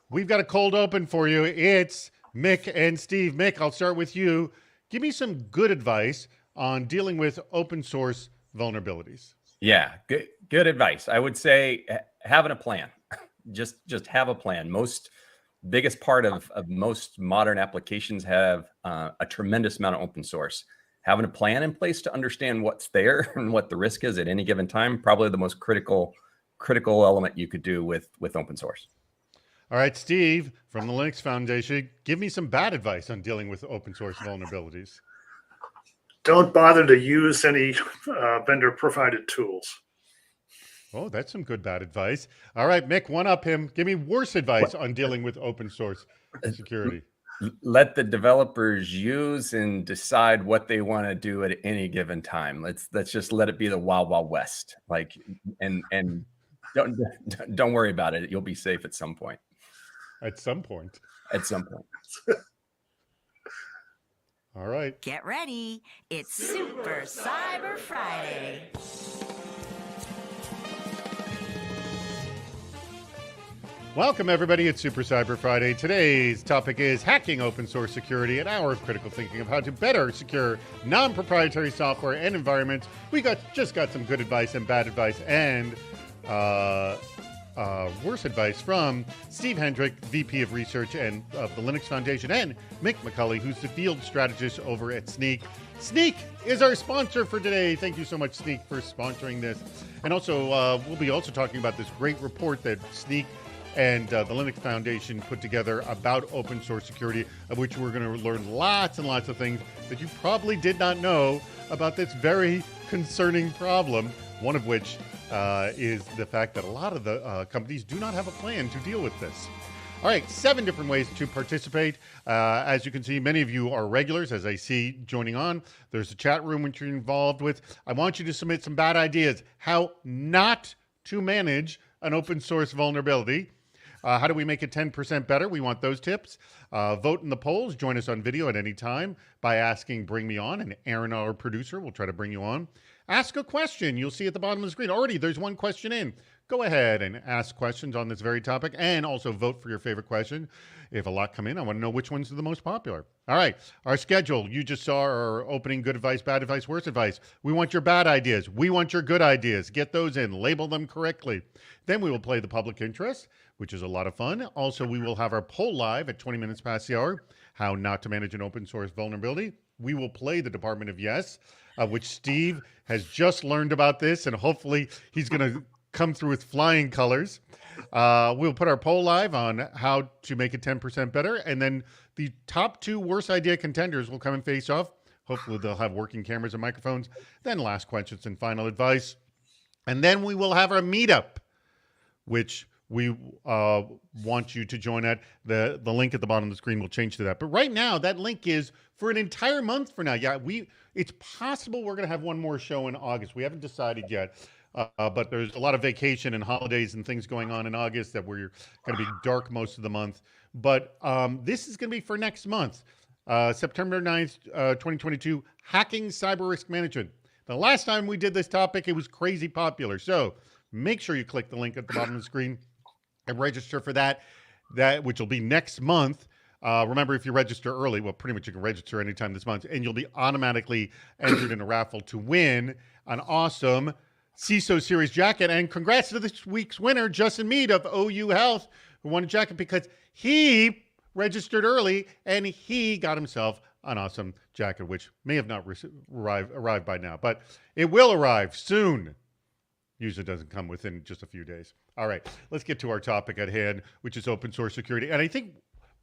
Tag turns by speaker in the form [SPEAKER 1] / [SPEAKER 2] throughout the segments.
[SPEAKER 1] We've got a cold open for you. It's Mick and Steve. Mick, I'll start with you. Give me some good advice on dealing with open source vulnerabilities.
[SPEAKER 2] Yeah, good advice. I would say having a plan. Just have a plan. Biggest part of most modern applications have a tremendous amount of open source. Having a plan in place to understand what's there and what the risk is at any given time, probably the most critical element you could do with open source.
[SPEAKER 1] All right, Steve from the Linux Foundation, give me some bad advice on dealing with open source vulnerabilities.
[SPEAKER 3] Don't bother to use any vendor-provided tools.
[SPEAKER 1] Oh, that's some good bad advice. All right, Mick, one up him. Give me worse advice on dealing with open source security.
[SPEAKER 2] Let the developers use and decide what they want to do at any given time. Let's just let it be the wild west. And don't worry about it. You'll be safe at some point.
[SPEAKER 1] At some point.
[SPEAKER 2] At some point.
[SPEAKER 1] All right.
[SPEAKER 4] Get ready. It's Super Cyber Friday.
[SPEAKER 1] Welcome, everybody. It's Super Cyber Friday. Today's topic is hacking open source security, an hour of critical thinking of how to better secure non-proprietary software and environments. We just got some good advice and bad advice and worse advice from Steve Hendrick, VP of Research and of the Linux Foundation, and Mick McCulley, who's the field strategist over at Snyk. Snyk is our sponsor for today. Thank you so much, Snyk, for sponsoring this. And also, we'll be also talking about this great report that Snyk and the Linux Foundation put together about open source security, of which we're going to learn lots and lots of things that you probably did not know about this very concerning problem, one of which is the fact that a lot of the companies do not have a plan to deal with this. All right, 7 different ways to participate. As you can see, many of you are regulars, as I see joining on. There's a chat room which you're involved with. I want you to submit some bad ideas, how not to manage an open source vulnerability. How do we make it 10% better? We want those tips. Vote in the polls. Join us on video at any time by asking Bring Me On, and Aaron, our producer, will try to bring you on. Ask a question. You'll see at the bottom of the screen. Already, there's one question in. Go ahead and ask questions on this very topic, and also vote for your favorite question. If a lot come in, I want to know which ones are the most popular. All right, our schedule. You just saw our opening: good advice, bad advice, worse advice. We want your bad ideas. We want your good ideas. Get those in. Label them correctly. Then we will play the public interest, which is a lot of fun. Also, we will have our poll live at 20 minutes past the hour, how not to manage an open source vulnerability. We will play the Department of Yes, which Steve has just learned about this, and hopefully he's going to come through with flying colors. We'll put our poll live on how to make it 10% better, and then the top 2 worst idea contenders will come and face off. Hopefully they'll have working cameras and microphones. Then last questions and final advice. And then we will have our meetup, which we want you to join at. The link at the bottom of the screen will change to that. But right now, that link is for an entire month for now. Yeah, it's possible we're going to have one more show in August. We haven't decided yet. But there's a lot of vacation and holidays and things going on in August that we're going to be dark most of the month. But this is going to be for next month, September 9th, 2022, Hacking Cyber Risk Management. The last time we did this topic, it was crazy popular. So make sure you click the link at the bottom of the screen and register for that which will be next month. Remember, if you register early, well, pretty much you can register anytime this month, and you'll be automatically entered in a raffle to win an awesome CISO Series jacket. And congrats to this week's winner, Justin Mead of OU Health, who won a jacket because he registered early and he got himself an awesome jacket, which may have not arrived by now, but it will arrive soon. Usually doesn't come within just a few days. All right, let's get to our topic at hand, which is open source security. And I think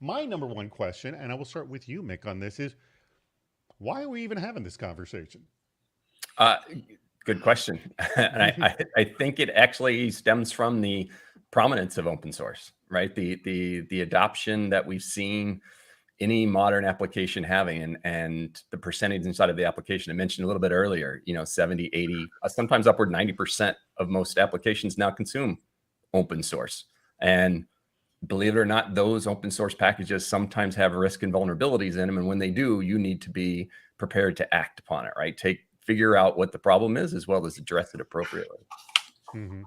[SPEAKER 1] my number one question, and I will start with you, Mick, on this, is why are we even having this conversation?
[SPEAKER 2] Good question. And I think it actually stems from the prominence of open source, right? The adoption that we've seen any modern application having, and the percentage inside of the application. I mentioned a little bit earlier, 70, 80, sometimes upward 90% of most applications now consume open source. And believe it or not, those open source packages sometimes have risk and vulnerabilities in them. And when they do, you need to be prepared to act upon it, right? Figure out what the problem is, as well as address it appropriately.
[SPEAKER 1] Mm-hmm.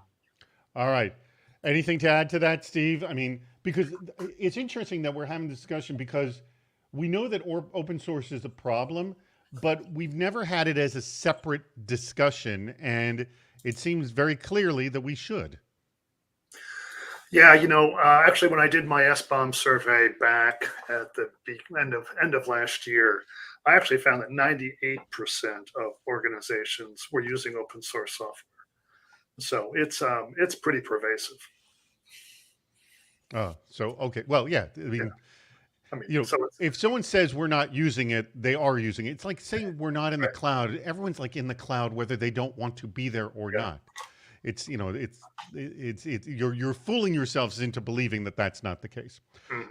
[SPEAKER 1] All right. Anything to add to that, Steve? I mean, because it's interesting that we're having this discussion because we know that open source is a problem, but we've never had it as a separate discussion, and it seems very clearly that we should.
[SPEAKER 3] Yeah, actually, when I did my SBOM survey back at the end of last year, I actually found that 98% of organizations were using open source software. So it's pretty pervasive.
[SPEAKER 1] Oh, so okay. Well, yeah. I mean,
[SPEAKER 3] So
[SPEAKER 1] if someone says we're not using it, they are using it. It's like saying we're not in the cloud. Everyone's like in the cloud, whether they don't want to be there or not. It's you're fooling yourselves into believing that that's not the case.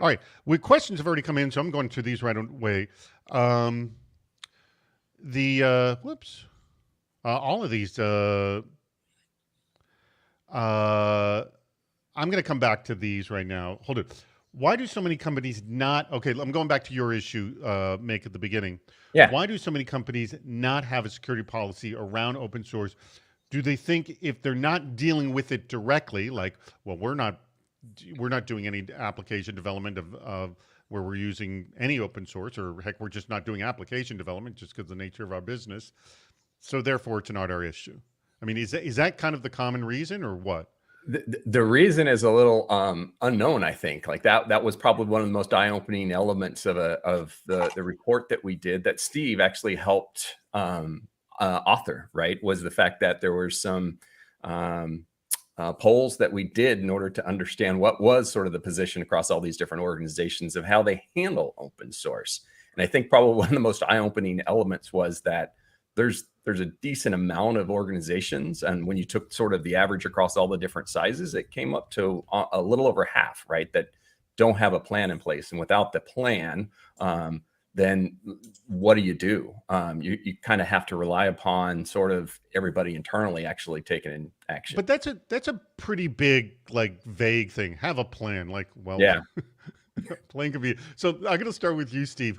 [SPEAKER 1] All right, questions have already come in, so I'm going through these right away. All of these. I'm going to come back to these right now. Hold it. Why do so many companies not? Okay, I'm going back to your issue, Mick, at the beginning.
[SPEAKER 2] Yeah.
[SPEAKER 1] Why do so many companies not have a security policy around open source? Do they think if they're not dealing with it directly, like, well, we're not doing any application development of where we're using any open source, or heck, we're just not doing application development just because of the nature of our business. So therefore, it's not our issue. I mean, is that kind of the common reason, or what?
[SPEAKER 2] The reason is a little unknown, I think. Like that was probably one of the most eye-opening elements of the report that we did, that Steve actually helped author, right? Was the fact that there were some polls that we did in order to understand what was sort of the position across all these different organizations of how they handle open source. And I think probably one of the most eye-opening elements was that there's a decent amount of organizations, and when you took sort of the average across all the different sizes, it came up to a little over half, right, that don't have a plan in place. And without the plan, then what do? You kind of have to rely upon sort of everybody internally actually taking in action.
[SPEAKER 1] But that's a pretty big, like, vague thing. Have a plan, like, well,
[SPEAKER 2] yeah.
[SPEAKER 1] Plan could be. So I'm going to start with you, Steve.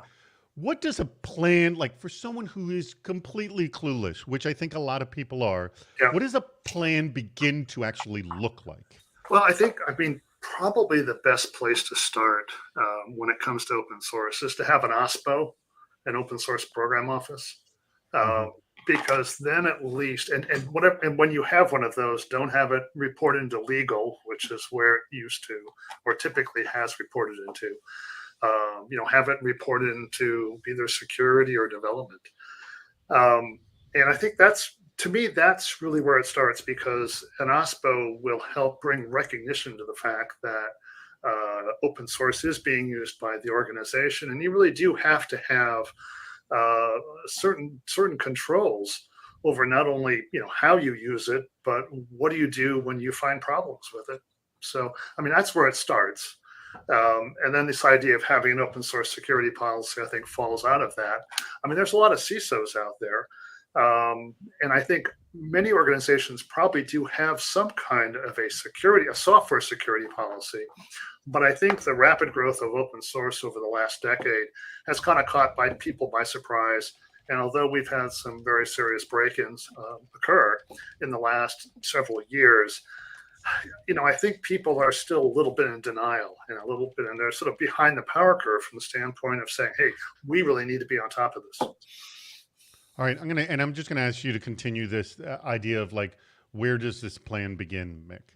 [SPEAKER 1] What does a plan, like, for someone who is completely clueless, which I think a lot of people are, what does a plan begin to actually look like?
[SPEAKER 3] Well, I mean, probably the best place to start when it comes to open source is to have an OSPO, an open source program office, because then at least, and when you have one of those, don't have it reported into legal, which is where it used to, or typically has reported into. Have it reported into either security or development. And I think that's really where it starts, because an OSPO will help bring recognition to the fact that open source is being used by the organization. And you really do have to have certain controls over not only, how you use it, but what do you do when you find problems with it? So, I mean, that's where it starts. And then this idea of having an open source security policy, I think, falls out of that. I mean, there's a lot of CISOs out there. And I think many organizations probably do have some kind of a software security policy. But I think the rapid growth of open source over the last decade has kind of caught people by surprise. And although we've had some very serious break-ins occur in the last several years, I think people are still a little bit in denial and they're sort of behind the power curve from the standpoint of saying, hey, we really need to be on top of this.
[SPEAKER 1] All right. I'm just going to ask you to continue this idea of, like, where does this plan begin, Mick?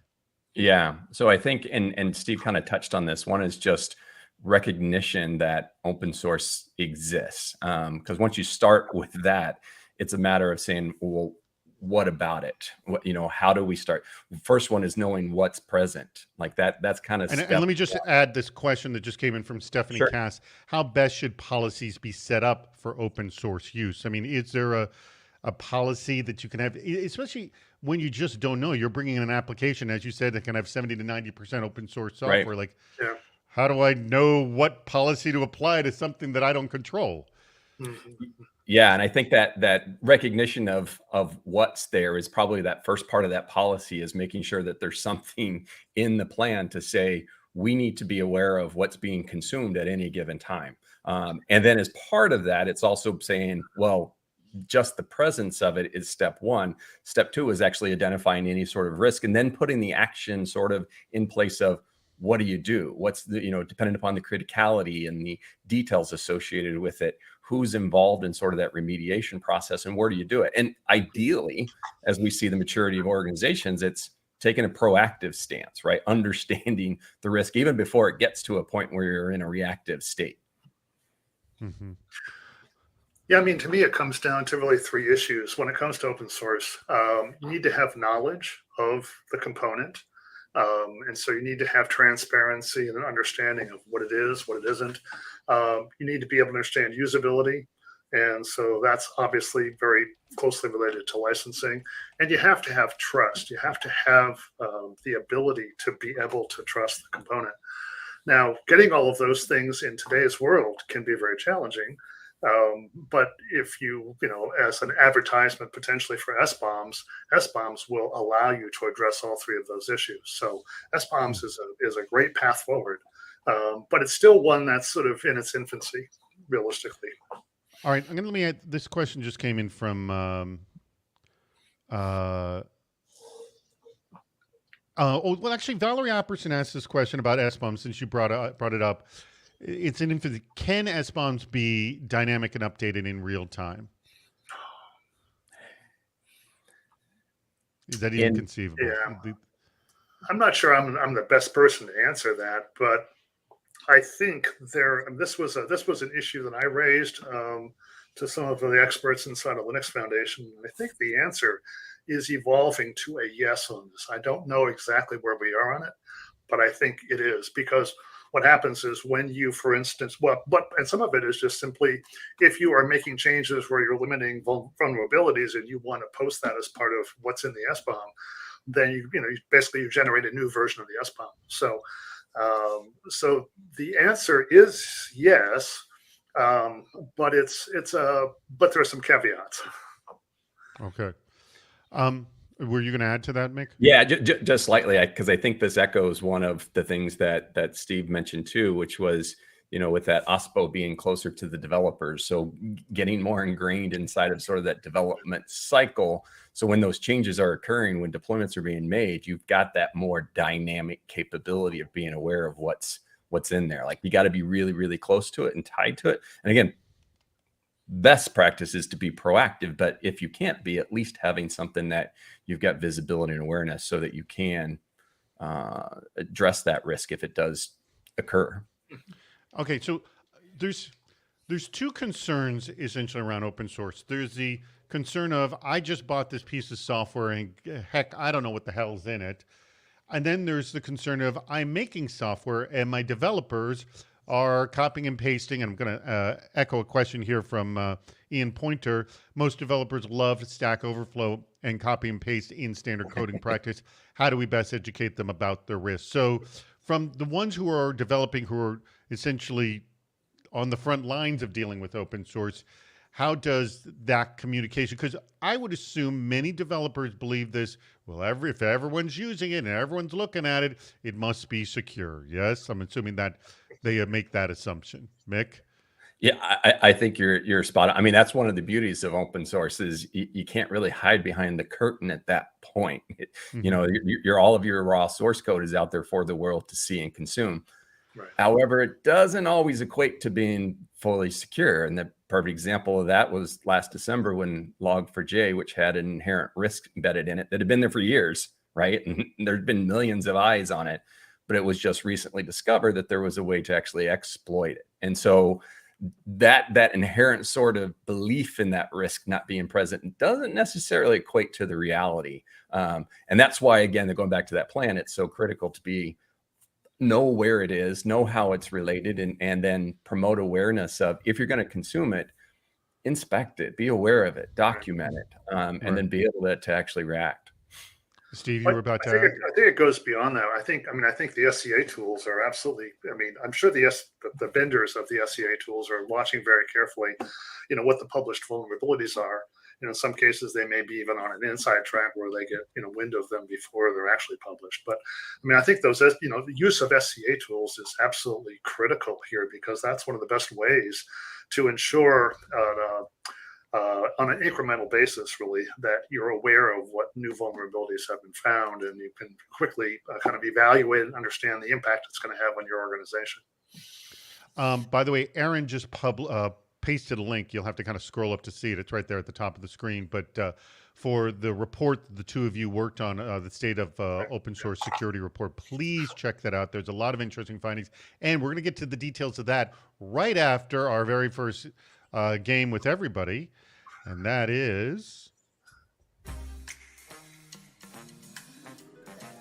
[SPEAKER 2] Yeah. So I think, and Steve kind of touched on this, one is just recognition that open source exists. Because once you start with that, it's a matter of saying, well, what about it? How do we start? First one is knowing what's present, like that. That's kind of.
[SPEAKER 1] And let me just add this question that just came in from Stephanie Cass. How best should policies be set up for open source use? I mean, is there a policy that you can have, especially when you just don't know? You're bringing in an application, as you said, that can have 70 to 90% open source software.
[SPEAKER 2] Right.
[SPEAKER 1] Like, how do I know what policy to apply to something that I don't control?
[SPEAKER 3] Mm-hmm.
[SPEAKER 2] Yeah, and I think that recognition of what's there is probably that first part of that policy, is making sure that there's something in the plan to say we need to be aware of what's being consumed at any given time. And then as part of that, it's also saying, well, just the presence of it is step one. Step two is actually identifying any sort of risk and then putting the action sort of in place of what do you do? What's the, depending upon the criticality and the details associated with it, who's involved in sort of that remediation process and where do you do it? And ideally, as we see the maturity of organizations, it's taking a proactive stance, right? Understanding the risk even before it gets to a point where you're in a reactive state.
[SPEAKER 1] Mm-hmm.
[SPEAKER 3] Yeah, I mean, to me, it comes down to really three issues. When it comes to open source, you need to have knowledge of the component. And so you need to have transparency and an understanding of what it is, what it isn't. You need to be able to understand usability. And so that's obviously very closely related to licensing. And you have to have trust. You have to have the ability to be able to trust the component. Now, getting all of those things in today's world can be very challenging. But if you as an advertisement potentially for SBOMs will allow you to address all three of those issues. So SBOMs is a great path forward, but it's still one that's sort of in its infancy, realistically.
[SPEAKER 1] All right, let me add, this question just came in from well, actually, Valerie Opperson asked this question about SBOMs since you brought it up. It's an infinite. Can SBOMs be dynamic and updated in real time? Is that even conceivable?
[SPEAKER 3] Yeah. I'm not sure I'm the best person to answer that, but I think this was an issue that I raised to some of the experts inside of Linux Foundation. I think the answer is evolving to a yes on this. I don't know exactly where we are on it, but I think it is, because what happens is when you, for instance, and some of it is just simply if you are making changes where you're limiting vulnerabilities and you want to post that as part of what's in the SBOM, then you generate a new version of the SBOM. So the answer is yes, but but there are some caveats.
[SPEAKER 1] Okay. Were you going to add to that, Mick?
[SPEAKER 2] Yeah, just slightly, because I think this echoes one of the things that Steve mentioned too, which was, with that OSPO being closer to the developers. So getting more ingrained inside of sort of that development cycle. So when those changes are occurring, when deployments are being made, you've got that more dynamic capability of being aware of what's in there. Like you got to be really, really close to it and tied to it. And again, best practice is to be proactive, but if you can't be, at least having something that you've got visibility and awareness so that you can address that risk if it does occur.
[SPEAKER 1] Okay, so there's two concerns essentially around open source. There's the concern of I just bought this piece of software and heck, I don't know what the hell's in it. And then there's the concern of I'm making software and my developers are copying and pasting. And I'm going to echo a question here from Ian Pointer. Most developers love Stack Overflow and copy and paste in standard coding practice. How do we best educate them about the risks? So from the ones who are developing, who are essentially on the front lines of dealing with open source, how does that communication, because I would assume many developers believe this, well, if everyone's using it and everyone's looking at it, it must be secure. Yes, I'm assuming that they make that assumption. Mick?
[SPEAKER 2] Yeah, I think you're spot on. I mean, that's one of the beauties of open source is you can't really hide behind the curtain at that point. Mm-hmm. All of your raw source code is out there for the world to see and consume. Right. However, it doesn't always equate to being fully secure. And the perfect example of that was last December when Log4j, which had an inherent risk embedded in it that had been there for years, right? And there'd been millions of eyes on it, but it was just recently discovered that there was a way to actually exploit it. And so that inherent sort of belief in that risk not being present doesn't necessarily equate to the reality. And that's why, again, going back to that plan, it's so critical to know where it is, know how it's related, and then promote awareness of, if you're going to consume it, inspect it, be aware of it, document it, and then be able to actually react.
[SPEAKER 1] Steve, you were about to
[SPEAKER 3] I think it goes beyond that. I think the SCA tools are absolutely, I'm sure the vendors of the SCA tools are watching very carefully, what the published vulnerabilities are. In some cases, they may be even on an inside track where they get, wind of them before they're actually published. But I think those, the use of SCA tools is absolutely critical here, because that's one of the best ways to ensure on an incremental basis, really, that you're aware of what new vulnerabilities have been found, and you can quickly kind of evaluate and understand the impact it's going to have on your organization.
[SPEAKER 1] By the way, Aaron just pasted a link. You'll have to kind of scroll up to see it. It's right there at the top of the screen. But for the report the two of you worked on, the State of Open Source Security Report, please check that out. There's a lot of interesting findings. And we're going to get to the details of that right after our very first game with everybody. And that is...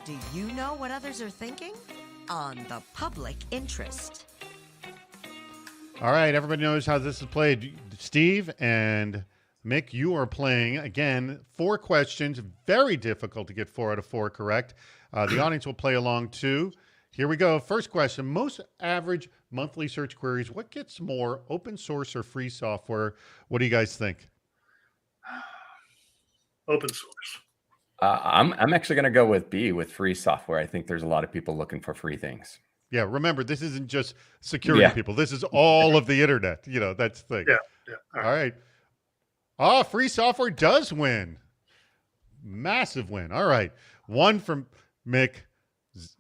[SPEAKER 4] Do you know what others are thinking? On the public interest.
[SPEAKER 1] All right, everybody knows how this is played. Steve and Mick, you are playing, again, 4 questions. Very difficult to get 4 out of 4 correct. The audience will play along, too. Here we go. First question. Most average monthly search queries. What gets more, open source or free software? What do you guys think?
[SPEAKER 3] Open source.
[SPEAKER 2] I'm actually going to go with B, with free software. I think there's a lot of people looking for free things.
[SPEAKER 1] Yeah, remember, this isn't just security people. This is all of the internet. You know, that's the thing.
[SPEAKER 3] Yeah.
[SPEAKER 1] All right. Free software does win. Massive win. All right. 1 from Mick,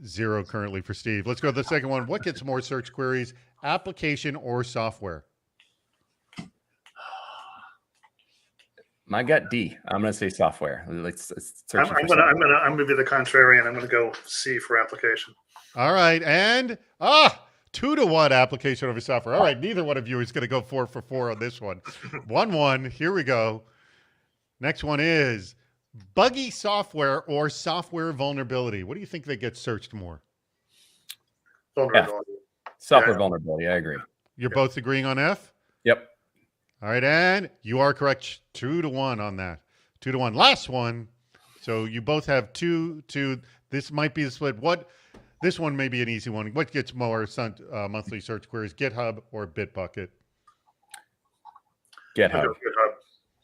[SPEAKER 1] 0 currently for Steve. Let's go to the second one. What gets more search queries, application or software?
[SPEAKER 2] My gut, D. I'm going to say software. Let's search.
[SPEAKER 3] I'm going to be the contrarian. I'm going to go C for application.
[SPEAKER 1] All right. And 2-1 application over software. All right. Neither one of you is going to go 4 for 4 on this one. 1-1. Here we go. Next one is buggy software or software vulnerability. What do you think they get searched more?
[SPEAKER 3] Vulnerability.
[SPEAKER 2] Software vulnerability. I agree.
[SPEAKER 1] You're both agreeing on F?
[SPEAKER 2] Yep.
[SPEAKER 1] All right. And you are correct. 2-1 on that. 2-1. Last one. So you both have 2. This might be the split. This one may be an easy one. What gets more monthly search queries, GitHub or Bitbucket?
[SPEAKER 2] GitHub.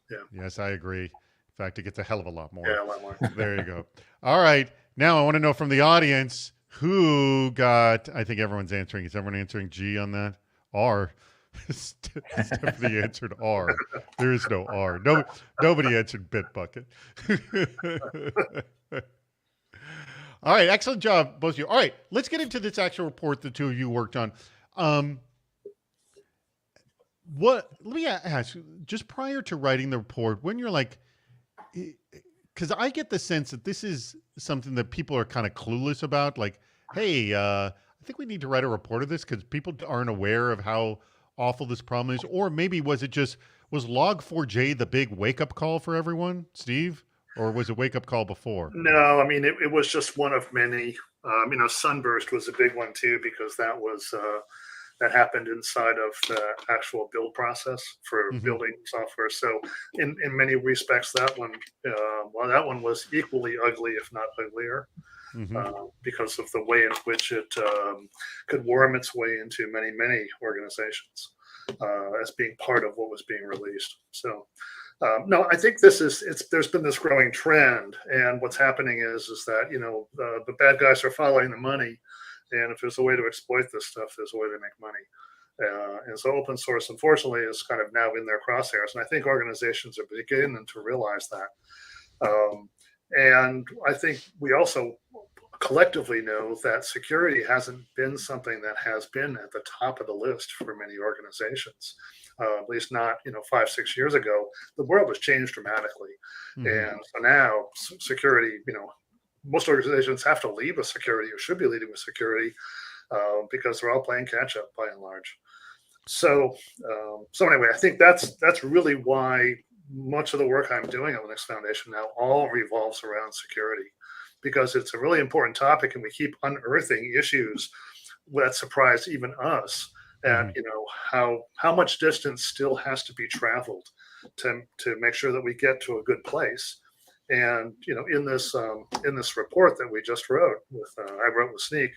[SPEAKER 3] Yeah.
[SPEAKER 1] Yes, I agree. In fact, it gets a hell of a lot more.
[SPEAKER 3] Yeah, a lot more.
[SPEAKER 1] There you go. All right. Now I want to know from the audience who got, I think everyone's answering. Is everyone answering G on that? R. Stephanie answered R. There is no R. Nobody answered Bitbucket. All right, excellent job, both of you. All right, let's get into this actual report the two of you worked on. Let me ask, just prior to writing the report, when you're like, because I get the sense that this is something that people are kind of clueless about, like, hey, I think we need to write a report of this because people aren't aware of how awful this problem is. Or maybe was Log4j the big wake-up call for everyone, Steve? Or was it wake-up call before?
[SPEAKER 3] No, I mean, it was just one of many. Sunburst was a big one, too, because that was that happened inside of the actual build process for building software. So in many respects, that one was equally ugly, if not uglier, because of the way in which it could worm its way into many organizations as being part of what was being released. So no, I think there's been this growing trend, and what's happening is that, the bad guys are following the money. And if there's a way to exploit this stuff, there's a way to make money. And so open source, unfortunately, is kind of now in their crosshairs. And I think organizations are beginning to realize that. And I think we also collectively know that security hasn't been something that has been at the top of the list for many organizations. At least not, 5-6 years ago. The world has changed dramatically. And so now security, most organizations have to lead with security or should be leading with security because they're all playing catch up by and large. So anyway, I think that's really why much of the work I'm doing at Linux Foundation now all revolves around security, because it's a really important topic, and we keep unearthing issues that surprise even us. And how much distance still has to be traveled to make sure that we get to a good place. And in this report that we just wrote I wrote with Snyk,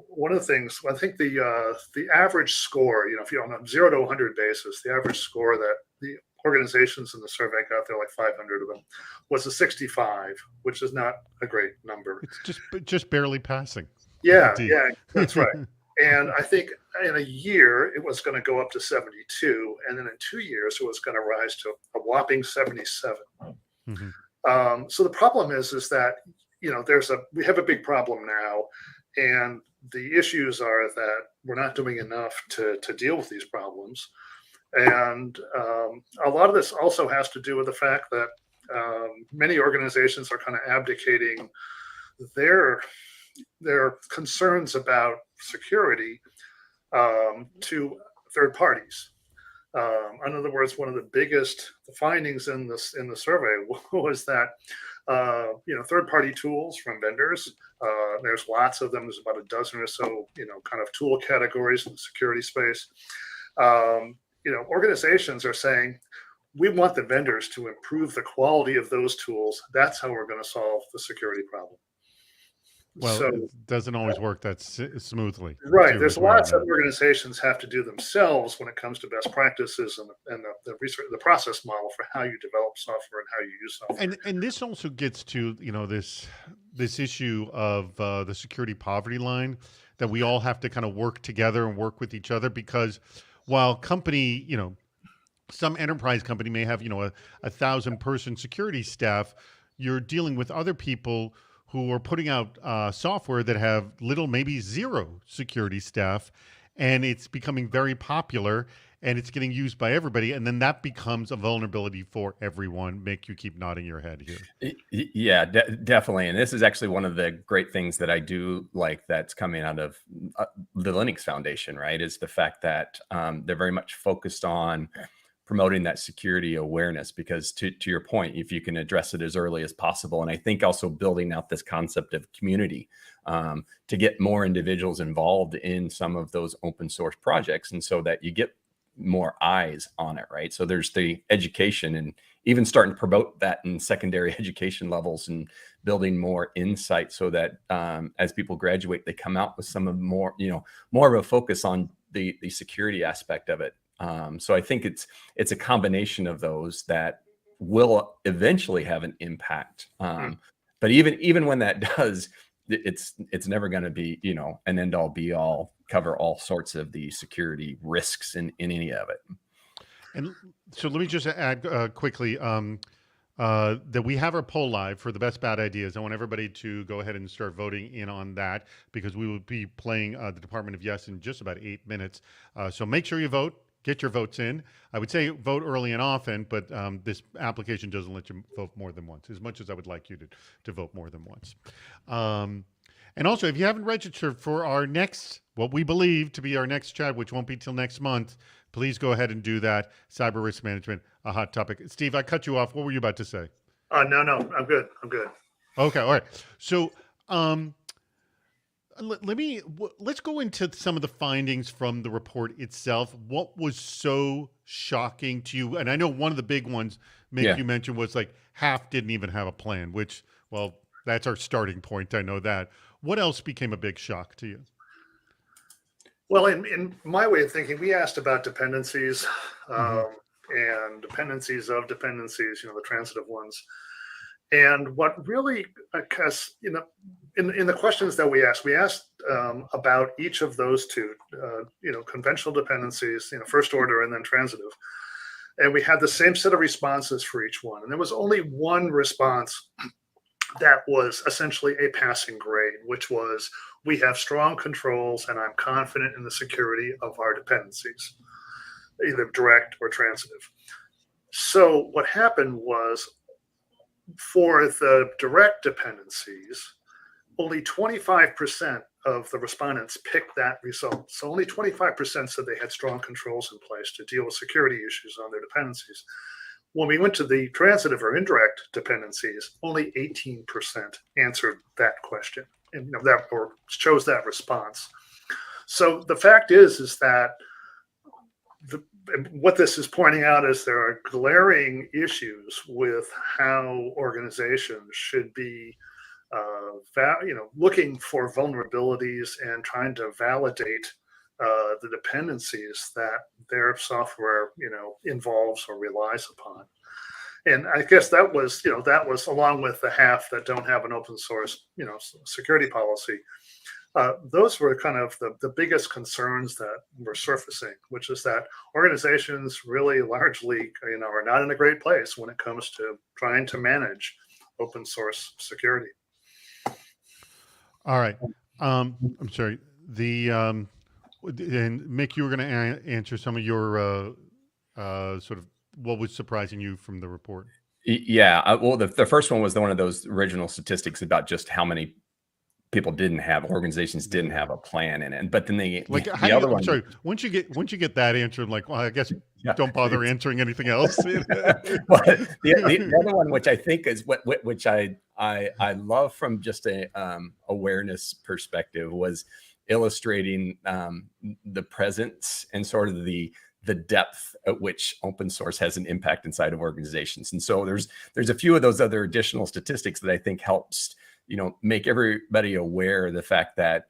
[SPEAKER 3] one of the things, I think the average score, if you're on a 0 to 100 basis, the average score that the organizations in the survey got, there, like 500 of them, was a 65, which is not a great number.
[SPEAKER 1] It's just barely passing.
[SPEAKER 3] Yeah, that's right. And I think in a year, it was going to go up to 72. And then in 2 years, it was going to rise to a whopping 77. So the problem is that, we have a big problem now. And the issues are that we're not doing enough to deal with these problems. And a lot of this also has to do with the fact that many organizations are kind of abdicating their concerns about security to third parties. In other words, one of the biggest findings in the survey was that third-party tools from vendors. There's lots of them. There's about a dozen or so, kind of tool categories in the security space. Organizations are saying, we want the vendors to improve the quality of those tools. That's how we're going to solve the security problem.
[SPEAKER 1] Well, so, it doesn't always work that smoothly.
[SPEAKER 3] Right. There's lots that organizations have to do themselves when it comes to best practices and the research, the process model for how you develop software and how you use software.
[SPEAKER 1] And this also gets to, this issue of the security poverty line, that we all have to kind of work together and work with each other, because while company, some enterprise company may have, a 1,000-person security staff, you're dealing with other people who are putting out software that have little, maybe zero security staff, and it's becoming very popular, and it's getting used by everybody, and then that becomes a vulnerability for everyone. Mick, you keep nodding your head here.
[SPEAKER 2] Yeah, definitely. And this is actually one of the great things that I do like that's coming out of the Linux Foundation, right, is the fact that they're very much focused on promoting that security awareness, because to your point, if you can address it as early as possible. And I think also building out this concept of community to get more individuals involved in some of those open source projects. And so that you get more eyes on it, right? So there's the education, and even starting to promote that in secondary education levels and building more insight, so that as people graduate, they come out with some of more of a focus on the security aspect of it. So I think it's a combination of those that will eventually have an impact. But even when that does, it's never going to be, an end all be all, cover all sorts of the security risks in any of it.
[SPEAKER 1] And so let me just add quickly that we have our poll live for the best bad ideas. I want everybody to go ahead and start voting in on that, because we will be playing the Department of Yes in just about 8 minutes. So make sure you vote. Get your votes in. I would say vote early and often, but this application doesn't let you vote more than once, as much as I would like you to vote more than once. And also, if you haven't registered for our next, what we believe to be our next chat, which won't be till next month, please go ahead and do that. Cyber risk management, a hot topic. Steve, I cut you off. What were you about to say?
[SPEAKER 3] No, I'm good.
[SPEAKER 1] Okay, all right. So let's go into some of the findings from the report itself. What was so shocking to you? And I know one of the big ones, Mick, you mentioned, was like half didn't even have a plan, which, well, that's our starting point. I know that. What else became a big shock to you?
[SPEAKER 3] Well, in my way of thinking, we asked about dependencies and dependencies of dependencies, the transitive ones. And what really, because, in the questions that we asked about each of those two, conventional dependencies, first order and then transitive. And we had the same set of responses for each one. And there was only one response that was essentially a passing grade, which was, we have strong controls and I'm confident in the security of our dependencies, either direct or transitive. So what happened was, for the direct dependencies, only 25% of the respondents picked that result. So only 25% said they had strong controls in place to deal with security issues on their dependencies. When we went to the transitive or indirect dependencies, only 18% answered that question, and that or chose that response. So the fact is that what this is pointing out is there are glaring issues with how organizations should be, looking for vulnerabilities and trying to validate the dependencies that their software, involves or relies upon. And I guess that was along with the half that don't have an open source, security policy. those were kind of the biggest concerns that were surfacing, which is that organizations really largely, are not in a great place when it comes to trying to manage open source security.
[SPEAKER 1] All right. I'm sorry. And Mick, you were going to answer some of your sort of what was surprising you from the report.
[SPEAKER 2] Yeah. Well, the first one was one of those original statistics about just how many organizations didn't have a plan in it. But then the other one.
[SPEAKER 1] I'm sorry. Once you get that answer, I'm like, well, I guess don't bother answering anything else.
[SPEAKER 2] But the other one, which I think is which I love from just a awareness perspective, was illustrating the presence and sort of the depth at which open source has an impact inside of organizations. And so there's a few of those other additional statistics that I think helps make everybody aware of the fact that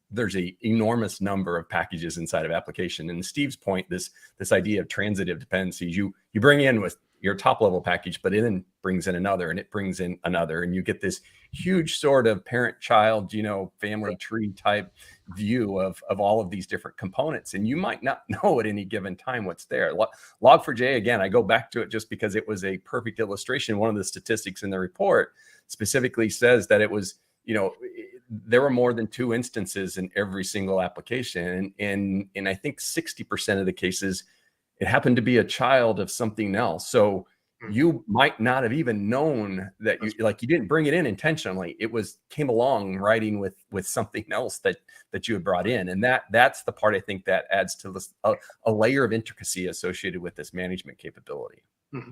[SPEAKER 2] there's a enormous number of packages inside of application. And Steve's point, this idea of transitive dependencies, you bring in with your top level package, but it then brings in another, and it brings in another, and you get this huge sort of parent-child, family tree type view of all of these different components. And you might not know at any given time what's there. Log4j, again, I go back to it just because it was a perfect illustration. One of the statistics in the report specifically says that it was, there were more than 2 instances in every single application. And I think 60% of the cases, it happened to be a child of something else. So you might not have even known that you didn't bring it in intentionally. It came along riding with something else that you had brought in. And that's the part I think that adds to this, a layer of intricacy associated with this management capability.
[SPEAKER 3] Mm-hmm.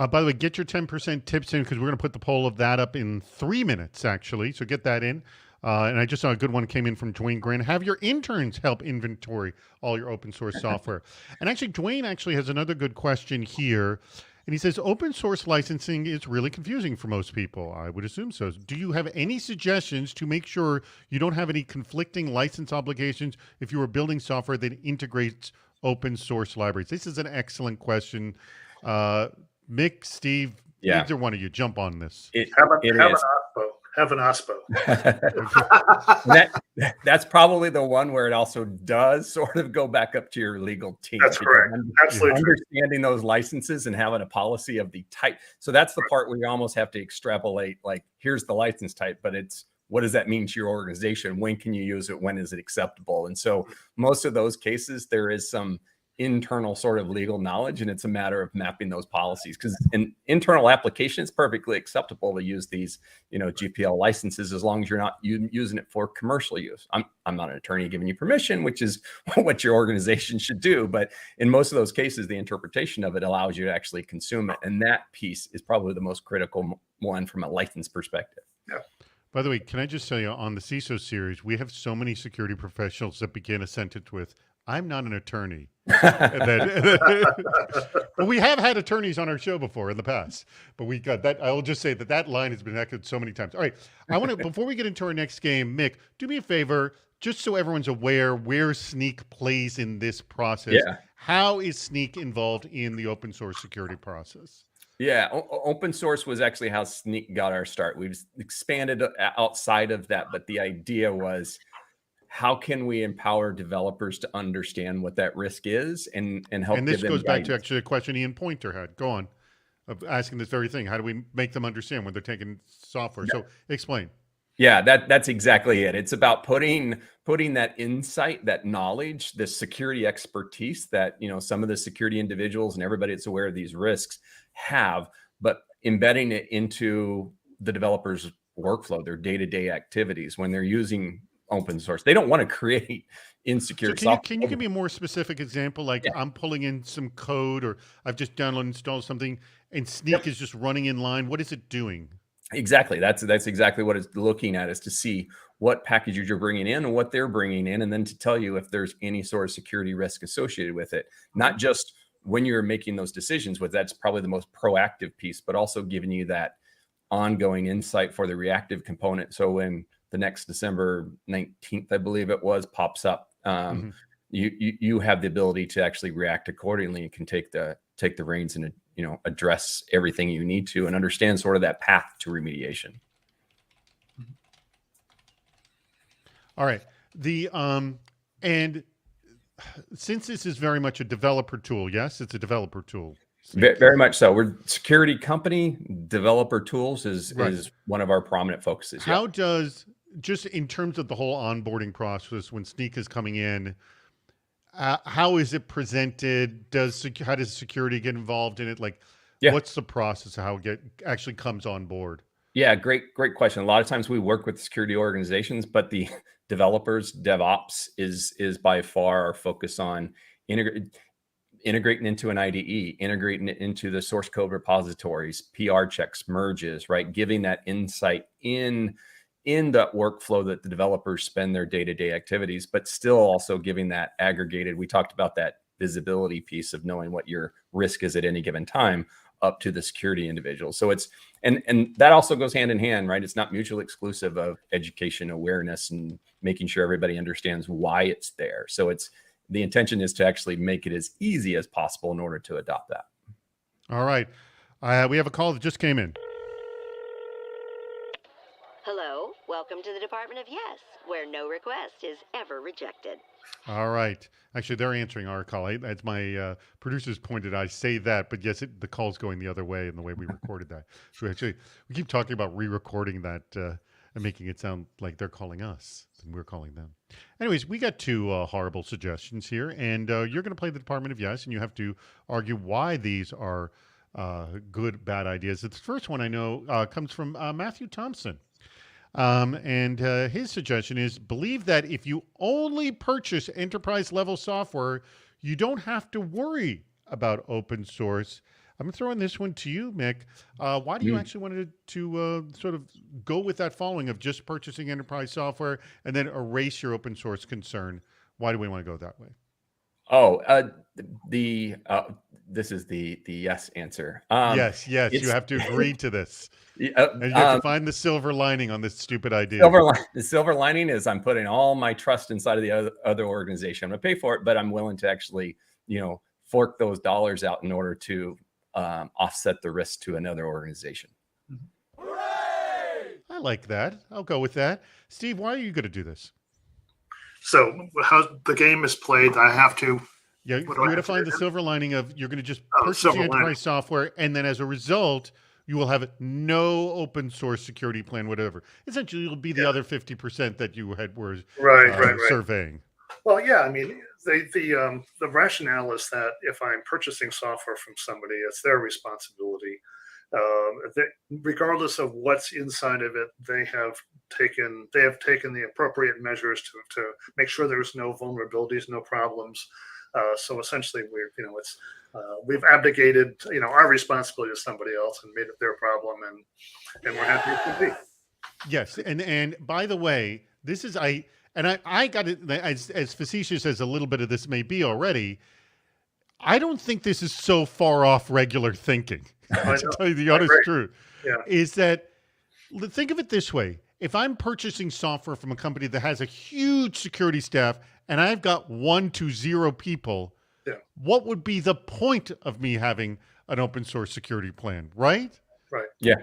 [SPEAKER 1] By the way, get your 10% tips in, because we're going to put the poll of that up in 3 minutes, actually. So get that in. And I just saw a good one came in from Dwayne Grant. Have your interns help inventory all your open source software. And actually, Dwayne actually has another good question here. And he says, open source licensing is really confusing for most people. I would assume so. Do you have any suggestions to make sure you don't have any conflicting license obligations if you are building software that integrates open source libraries? This is an excellent question. Mick, Steve, either one of you jump on this.
[SPEAKER 3] Have an OSPO.
[SPEAKER 2] That's probably the one where it also does sort of go back up to your legal team.
[SPEAKER 3] That's correct. Absolutely.
[SPEAKER 2] Understanding those licenses and having a policy of the type. So that's the part where you almost have to extrapolate, like, here's the license type, but it's, what does that mean to your organization? When can you use it? When is it acceptable? And so most of those cases, there is some internal sort of legal knowledge, and it's a matter of mapping those policies, because in internal applications, it's perfectly acceptable to use these, GPL licenses, as long as you're not using it for commercial use. I'm not an attorney giving you permission, which is what your organization should do. But in most of those cases, the interpretation of it allows you to actually consume it. And that piece is probably the most critical one from a license perspective.
[SPEAKER 3] Yeah.
[SPEAKER 1] By the way, can I just tell you, on the CISO series, we have so many security professionals that begin a sentence with, I'm not an attorney. But we have had attorneys on our show before in the past, but we got that. I will just say that line has been echoed so many times. All right. I want to, before we get into our next game, Mick, do me a favor, just so everyone's aware where Snyk plays in this process.
[SPEAKER 2] Yeah.
[SPEAKER 1] How is Snyk involved in the open source security process?
[SPEAKER 2] Yeah, open source was actually how Snyk got our start. We've expanded outside of that, but the idea was, how can we empower developers to understand what that risk is and help?
[SPEAKER 1] And this
[SPEAKER 2] give them
[SPEAKER 1] goes
[SPEAKER 2] guidance.
[SPEAKER 1] back to actually a question Ian Pointer had. Go on, of asking this very thing. How do we make them understand when they're taking software? Yeah. So explain.
[SPEAKER 2] Yeah, that's exactly it. It's about putting that insight, that knowledge, the security expertise that some of the security individuals and everybody that's aware of these risks have, but embedding it into the developer's workflow, their day-to-day activities when they're using open source. They don't want to create insecure software.
[SPEAKER 1] Can you give me a more specific example? Like, I'm pulling in some code, or I've just downloaded and installed something, and Snyk is just running in line. What is it doing?
[SPEAKER 2] Exactly. That's exactly what it's looking at, is to see what packages you're bringing in and what they're bringing in, and then to tell you if there's any sort of security risk associated with it. Not just when you're making those decisions, that's probably the most proactive piece, but also giving you that ongoing insight for the reactive component. So when the next December 19th, I believe it was, pops up, you have the ability to actually react accordingly and can take the reins and address everything you need to and understand sort of that path to remediation.
[SPEAKER 1] All right. And since this is very much a developer tool, yes, it's a developer tool.
[SPEAKER 2] Very much so. We're security company. Developer tools is
[SPEAKER 1] Right.
[SPEAKER 2] is one of our prominent focuses.
[SPEAKER 1] How does, just in terms of the whole onboarding process when Snyk is coming in, how is it presented? How does security get involved in it? Like,
[SPEAKER 2] Yeah.
[SPEAKER 1] what's the process of how it actually comes on board?
[SPEAKER 2] Yeah, great question. A lot of times we work with security organizations, but the developers, DevOps is by far our focus on integrating into an IDE, integrating it into the source code repositories, PR checks, merges, right? Giving that insight in that workflow that the developers spend their day-to-day activities, but still also giving that aggregated. We talked about that visibility piece of knowing what your risk is at any given time up to the security individual. So it's, and that also goes hand in hand, right? It's not mutually exclusive of education, awareness, and making sure everybody understands why it's there. So it's, the intention is to actually make it as easy as possible in order to adopt that.
[SPEAKER 1] All right. We have a call that just came in.
[SPEAKER 5] Hello, welcome to the Department of Yes, where no request is ever rejected.
[SPEAKER 1] All right. Actually, they're answering our call. As my producers pointed, I say that, but yes, the call's going the other way in the way we recorded that. So actually, we keep talking about re-recording that and making it sound like they're calling us and we're calling them. Anyways, we got two horrible suggestions here, and you're going to play the Department of Yes, and you have to argue why these are good, bad ideas. The first one I know comes from Matthew Thompson. And his suggestion is believe that if you only purchase enterprise level software, you don't have to worry about open source. I'm throwing this one to you, Mick. Why do you actually want to sort of go with that following of just purchasing enterprise software and then erase your open source concern? Why do we want to go that way?
[SPEAKER 2] This is the yes answer.
[SPEAKER 1] Yes, you have to agree to this. And you have to find the silver lining on this stupid idea.
[SPEAKER 2] The silver lining is I'm putting all my trust inside of the other organization. I'm going to pay for it, but I'm willing to actually, fork those dollars out in order to offset the risk to another organization.
[SPEAKER 1] I like that. I'll go with that. Steve, why are you going to do this?
[SPEAKER 3] So how the game is played, I have to.
[SPEAKER 1] Yeah, you're going to find the silver lining of you're going to just purchase the enterprise software, and then as a result, you will have no open source security plan, whatever. Essentially, you'll be the other 50% that you were surveying.
[SPEAKER 3] Well, yeah, I mean, the rationale is that if I'm purchasing software from somebody, it's their responsibility. Regardless of what's inside of it, they have taken the appropriate measures to make sure there's no vulnerabilities, no problems. So essentially, we've abdicated, our responsibility to somebody else and made it their problem, and we're happy it can be.
[SPEAKER 1] Yes, and by the way, this is I got it as facetious as a little bit of this may be already. I don't think this is so far off regular thinking. To tell you the honest truth, is that think of it this way: if I'm purchasing software from a company that has a huge security staff and I've got 1 to 0 people, what would be the point of me having an open source security plan? Right.
[SPEAKER 2] Yeah.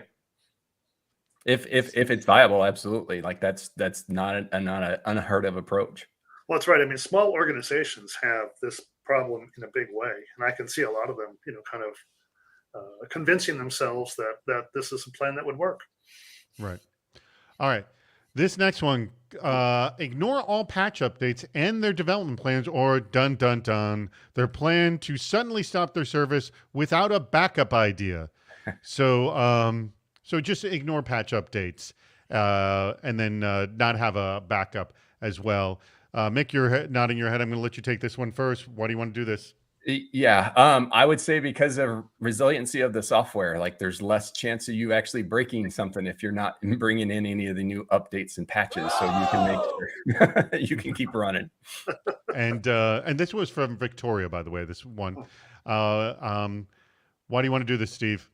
[SPEAKER 2] If it's viable, absolutely. Like that's not an unheard of approach.
[SPEAKER 3] Well, that's right. I mean, small organizations have this problem in a big way, and I can see a lot of them, kind of convincing themselves that this is a plan that would work.
[SPEAKER 1] Right. All right. This next one, ignore all patch updates and their development plans, or dun dun dun, their plan to suddenly stop their service without a backup idea. So just ignore patch updates and then not have a backup as well. Mick, you're nodding your head. I'm going to let you take this one first. Why do you want to do this?
[SPEAKER 2] Yeah, I would say because of resiliency of the software, like there's less chance of you actually breaking something if you're not bringing in any of the new updates and patches, so you can make sure you can keep running.
[SPEAKER 1] And this was from Victoria, by the way. This one. Why do you want to do this, Steve?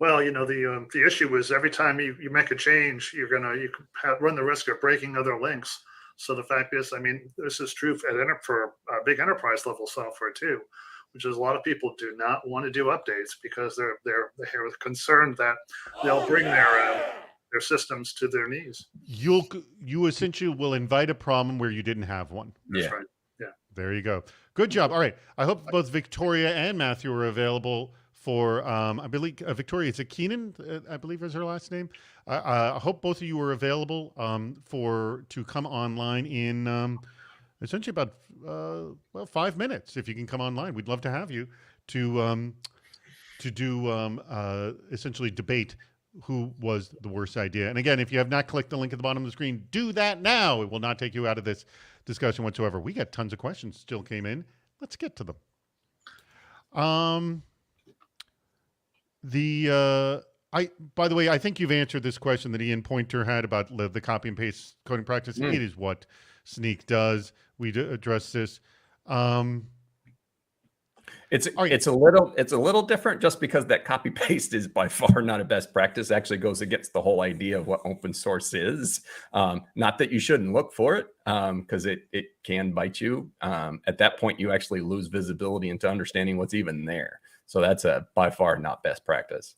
[SPEAKER 3] Well, the issue is every time you make a change, you run the risk of breaking other links. So the fact is, I mean, this is true for big enterprise level software too, which is a lot of people do not want to do updates because they're concerned that they'll bring their their systems to their knees.
[SPEAKER 1] You essentially will invite a problem where you didn't have one.
[SPEAKER 3] That's
[SPEAKER 2] Yeah.
[SPEAKER 3] right.
[SPEAKER 1] There you go. Good job. All right. I hope both Victoria and Matthew are available for, I believe, Victoria, is it Keenan? I believe is her last name. I hope both of you are available to come online in essentially about, 5 minutes. If you can come online, we'd love to have you to do essentially debate who was the worst idea. And again, if you have not clicked the link at the bottom of the screen, do that now. It will not take you out of this discussion whatsoever. We got tons of questions still came in. Let's get to them. By the way, I think you've answered this question that Ian Pointer had about the copy and paste coding practice. It is what Snyk does. We address this.
[SPEAKER 2] It's a little different just because that copy paste is by far not a best practice. Actually goes against the whole idea of what open source is. Not that you shouldn't look for it, because it can bite you. At that point, you actually lose visibility into understanding what's even there. So that's a by far not best practice.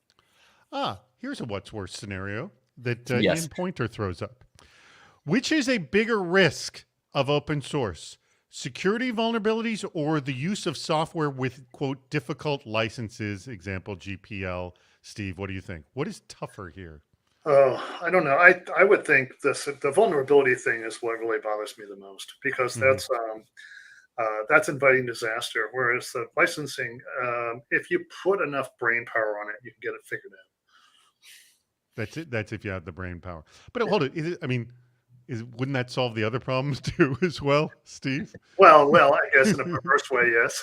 [SPEAKER 1] Here's a what's worse scenario that
[SPEAKER 2] Yes.
[SPEAKER 1] Ian Pointer throws up. Which is a bigger risk of open source? Security vulnerabilities or the use of software with, quote, difficult licenses, example, GPL? Steve, what do you think? What is tougher here?
[SPEAKER 3] Oh, I don't know. I would think the vulnerability thing is what really bothers me the most, because that's inviting disaster. Whereas the licensing, if you put enough brain power on it, you can get it figured out.
[SPEAKER 1] That's it. That's if you have the brain power. But hold it. Wouldn't that solve the other problems too as well, Steve?
[SPEAKER 3] Well, I guess in a perverse way, yes.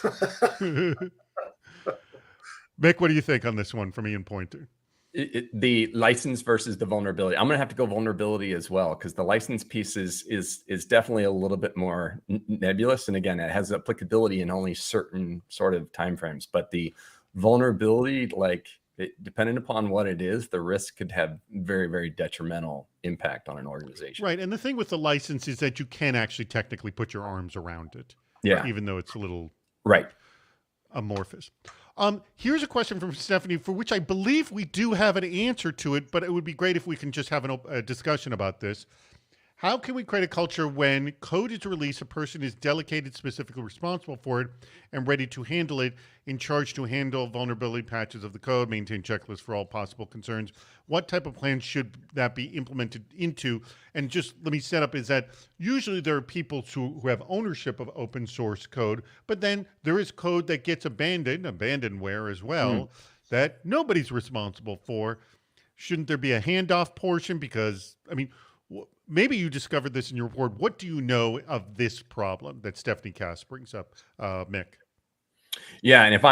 [SPEAKER 1] Mick, what do you think on this one from Ian Pointer?
[SPEAKER 2] The license versus the vulnerability. I'm going to have to go vulnerability as well, because the license piece is definitely a little bit more nebulous. And again, it has applicability in only certain sort of timeframes. But the vulnerability, depending upon what it is, the risk could have very, very detrimental impact on an organization.
[SPEAKER 1] Right. And the thing with the license is that you can actually technically put your arms around it.
[SPEAKER 2] Yeah.
[SPEAKER 1] Even though it's a little amorphous. Here's a question from Stephanie, for which I believe we do have an answer to it, but it would be great if we can just have a discussion about this. How can we create a culture when code is released, a person is delegated, specifically responsible for it, and ready to handle it, in charge to handle vulnerability patches of the code, maintain checklists for all possible concerns? What type of plan should that be implemented into? And just let me set up is that usually there are people who have ownership of open source code, but then there is code that gets abandonware as well, that nobody's responsible for. Shouldn't there be a handoff portion? Because, maybe you discovered this in your report. What do you know of this problem that Stephanie Cass brings up, Mick?
[SPEAKER 2] Yeah, and if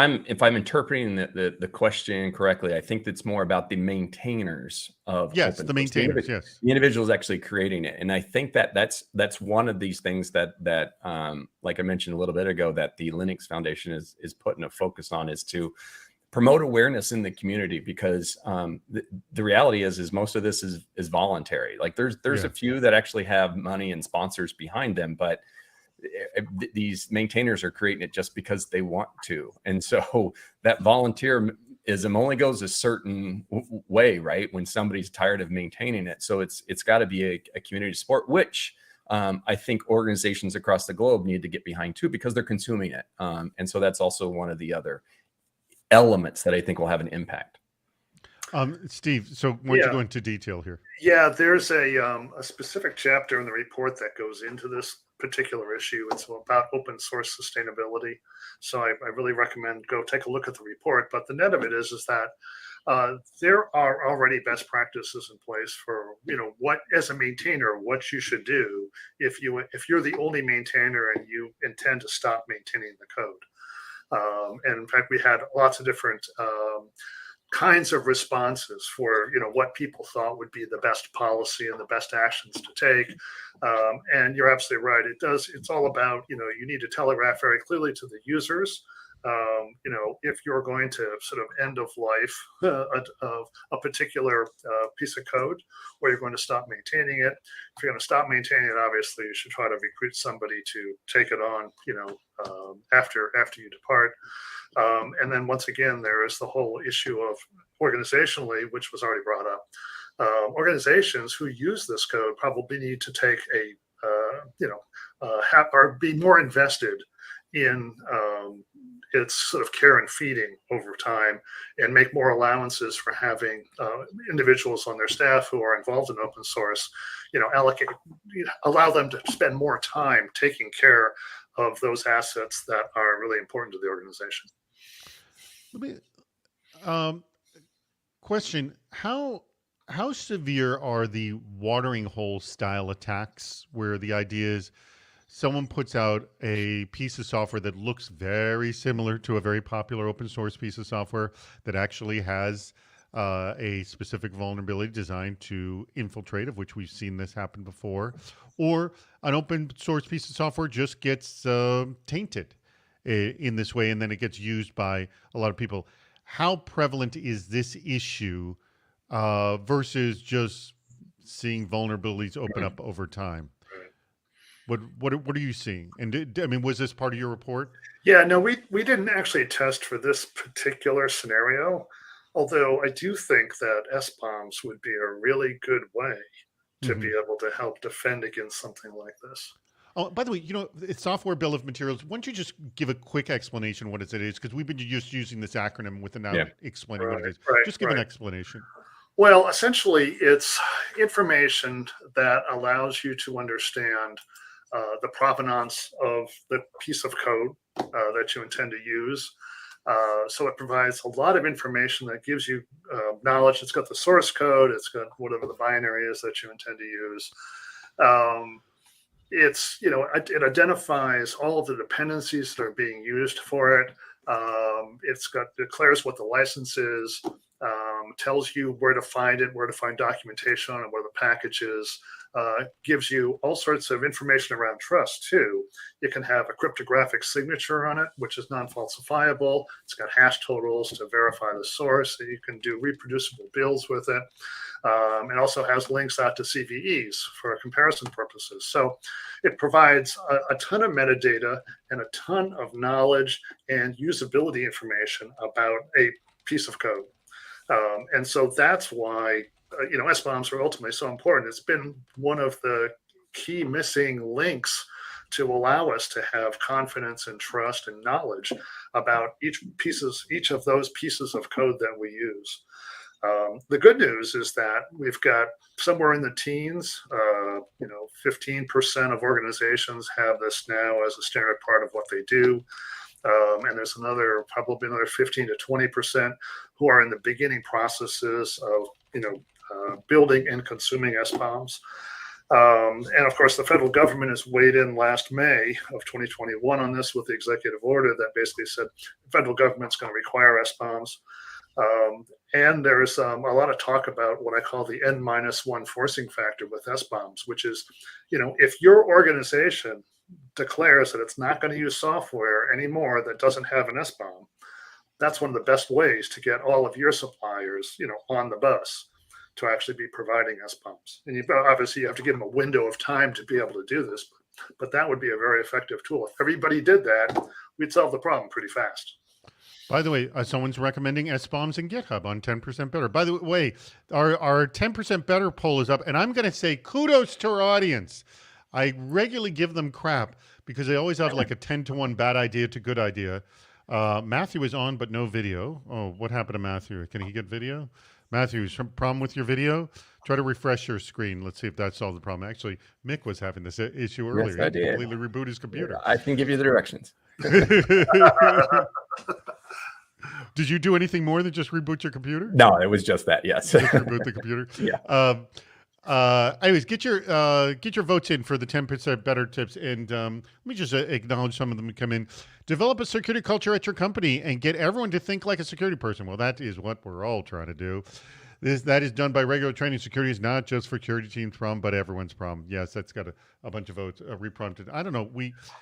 [SPEAKER 2] I'm interpreting the question correctly, I think that's more about the maintainers of
[SPEAKER 1] the maintainers, yes,
[SPEAKER 2] the individuals actually creating it. And I think that's one of these things that like I mentioned a little bit ago, that the Linux Foundation is putting a focus on, is to promote awareness in the community, because the reality is most of this is voluntary. Like there's a few that actually have money and sponsors behind them, but these maintainers are creating it just because they want to. And so that volunteerism only goes a certain way, right? When somebody's tired of maintaining it. So it's got to be a community support, which I think organizations across the globe need to get behind too, because they're consuming it. And so that's also one of the other elements that I think will have an impact.
[SPEAKER 1] Steve, so why don't you go into detail here?
[SPEAKER 3] Yeah, there's a specific chapter in the report that goes into this particular issue. It's about open source sustainability. So I really recommend go take a look at the report. But the net of it is that there are already best practices in place for, what, as a maintainer, what you should do if you're the only maintainer and you intend to stop maintaining the code. And in fact, we had lots of different kinds of responses for what people thought would be the best policy and the best actions to take. And you're absolutely right. It's all about, you need to telegraph very clearly to the users, if you're going to sort of end of life of a particular piece of code, or you're going to stop maintaining it. If you're going to stop maintaining it, obviously you should try to recruit somebody to take it on, after you depart. And then once again, there is the whole issue of organizationally, which was already brought up, organizations who use this code probably need to take or be more invested in its sort of care and feeding over time, and make more allowances for having individuals on their staff who are involved in open source, allow them to spend more time taking care of those assets that are really important to the organization.
[SPEAKER 1] Let me question: How severe are the watering hole style attacks, where the idea is someone puts out a piece of software that looks very similar to a very popular open source piece of software that actually has a specific vulnerability designed to infiltrate, of which we've seen this happen before, or an open source piece of software just gets tainted in this way, and then it gets used by a lot of people. How prevalent is this issue versus just seeing vulnerabilities open up over time? What are you seeing? And was this part of your report?
[SPEAKER 3] Yeah, no, we didn't actually test for this particular scenario, although I do think that SBOMs would be a really good way to be able to help defend against something like this.
[SPEAKER 1] Oh, by the way, it's software bill of materials. Why don't you just give a quick explanation what it is? Because we've been just using this acronym without explaining what it is. Just give an explanation.
[SPEAKER 3] Well, essentially, it's information that allows you to understand the provenance of the piece of code that you intend to use. So it provides a lot of information that gives you knowledge. It's got the source code. It's got whatever the binary is that you intend to use. It identifies all of the dependencies that are being used for it. Declares what the license is, tells you where to find it, where to find documentation on it, where the package is. Gives you all sorts of information around trust too. You can have a cryptographic signature on it, which is non-falsifiable. It's got hash totals to verify the source. You can do reproducible builds with it. It also has links out to CVEs for comparison purposes. So it provides a ton of metadata and a ton of knowledge and usability information about a piece of code. And so that's why SBOMs are ultimately so important. It's been one of the key missing links to allow us to have confidence and trust and knowledge about each of those pieces of code that we use. The good news is that we've got somewhere in the teens, 15% of organizations have this now as a standard part of what they do. And there's probably another 15 to 20% who are in the beginning processes of, building and consuming SBOMs. And of course, the federal government has weighed in last May of 2021 on this with the executive order that basically said the federal government's going to require SBOMs. And there's a lot of talk about what I call the N-1 forcing factor with SBOMs, which is, if your organization declares that it's not going to use software anymore that doesn't have an SBOM, that's one of the best ways to get all of your suppliers, on the bus to actually be providing SBOMs. And you have to give them a window of time to be able to do this, but that would be a very effective tool. If everybody did that, we'd solve the problem pretty fast.
[SPEAKER 1] By the way, someone's recommending SBOMs in GitHub on 10% Better. By the way, our 10% Better poll is up, and I'm going to say kudos to our audience. I regularly give them crap because they always have like a 10-to-1 bad idea to good idea. Matthew is on, but no video. Oh, what happened to Matthew? Can he get video? Matthew, some problem with your video? Try to refresh your screen. Let's see if that solved the problem. Actually, Mick was having this issue earlier.
[SPEAKER 2] Yes, I did.
[SPEAKER 1] Completely reboot his computer.
[SPEAKER 2] I can give you the directions.
[SPEAKER 1] Did you do anything more than just reboot your computer?
[SPEAKER 2] No, it was just that. Yes.
[SPEAKER 1] Just reboot the computer.
[SPEAKER 2] Yeah.
[SPEAKER 1] Anyways, get your votes in for the 10% Better tips, and let me just acknowledge some of them come in. Develop a security culture at your company and get everyone to think like a security person. Well, that is what we're all trying to do. That is done by regular training. Security is not just for security team's problem, but everyone's problem. Yes, that's got a bunch of votes reprompted. I don't know.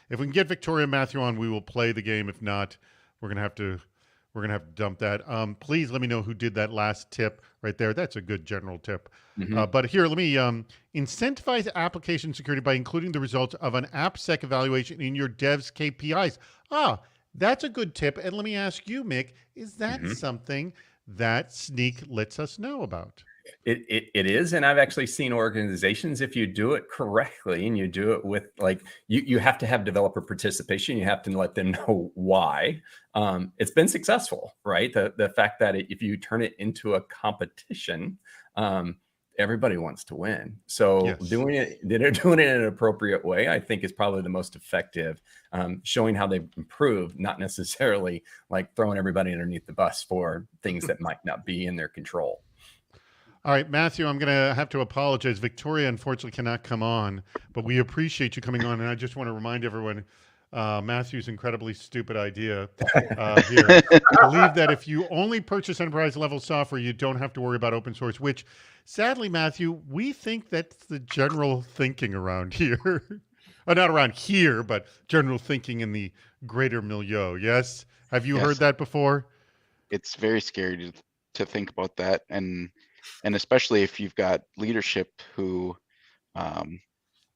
[SPEAKER 1] If we can get Victoria and Matthew on, we will play the game. If not, we're gonna have to dump that. Please let me know who did that last tip right there. That's a good general tip. But here, let me incentivize application security by including the results of an AppSec evaluation in your devs KPIs. That's a good tip. And let me ask you, Mick, is that something that Snyk lets us know about?
[SPEAKER 2] It is, and I've actually seen organizations, if you do it correctly and you do it with like you have to have developer participation. You have to let them know why. It's been successful, right? The fact that if you turn it into a competition, everybody wants to win. So
[SPEAKER 1] Yes.
[SPEAKER 2] doing it in an appropriate way, I think, is probably the most effective. Showing how they've improved, not necessarily like throwing everybody underneath the bus for things that might not be in their control.
[SPEAKER 1] All right, Matthew, I'm going to have to apologize. Victoria, unfortunately, cannot come on, but we appreciate you coming on. And I just want to remind everyone Matthew's incredibly stupid idea here. Believe that if you only purchase enterprise level software, you don't have to worry about open source, which sadly, Matthew, we think that's the general thinking around here. Not around here, but general thinking in the greater milieu. Yes? Have you heard that before?
[SPEAKER 6] It's very scary to think about that. And especially if you've got leadership who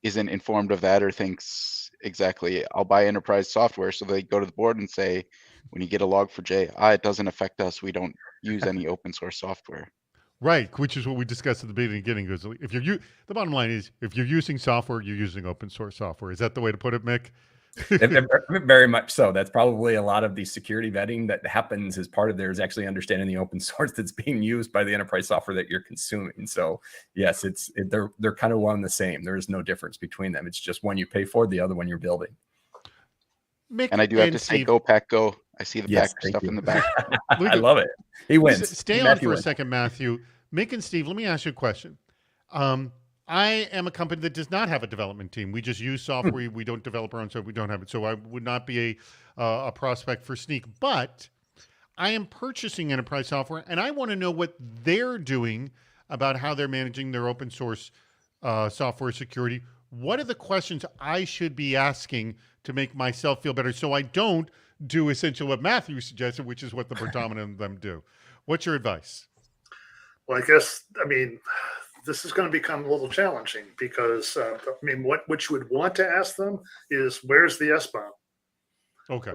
[SPEAKER 6] isn't informed of that or thinks exactly, I'll buy enterprise software. So they go to the board and say, when you get a log4j, it doesn't affect us. We don't use any open source software.
[SPEAKER 1] Right, which is what we discussed at the beginning. Because if you're the bottom line is, if you're using software, you're using open source software. Is that the way to put it, Mick?
[SPEAKER 2] Very much so. That's probably a lot of the security vetting that happens as part of there is actually understanding the open source that's being used by the enterprise software that you're consuming. So yes, they're kind of one and the same. There is no difference between them. It's just one you pay for, the other one you're building.
[SPEAKER 1] Mick
[SPEAKER 6] and I do have to say, go Pack Go. I see the Pack stuff in the back.
[SPEAKER 2] I love it. He wins.
[SPEAKER 1] Stay on for a second, Matthew. Mick and Steve, let me ask you a question. I am a company that does not have a development team. We just use software. We don't develop our own software. We don't have it. So I would not be a prospect for Snyk. But I am purchasing enterprise software, and I want to know what they're doing about how they're managing their open source software security. What are the questions I should be asking to make myself feel better so I don't do essentially what Matthew suggested, which is what the predominant of them do? What's your advice?
[SPEAKER 3] Well, this is going to become a little challenging because, what you would want to ask them is, where's the SBOM?
[SPEAKER 1] Okay.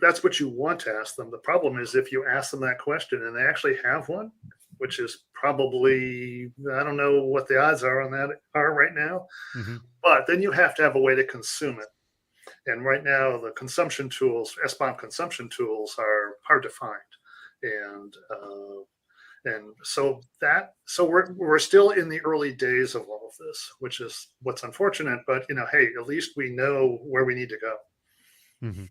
[SPEAKER 3] That's what you want to ask them. The problem is if you ask them that question and they actually have one, which is probably, I don't know what the odds are on that are right now, but then you have to have a way to consume it. And right now the consumption tools, SBOM consumption tools, are hard to find. And so we're still in the early days of all of this, which is what's unfortunate. But hey, at least we know where we need to go.
[SPEAKER 2] Mm-hmm.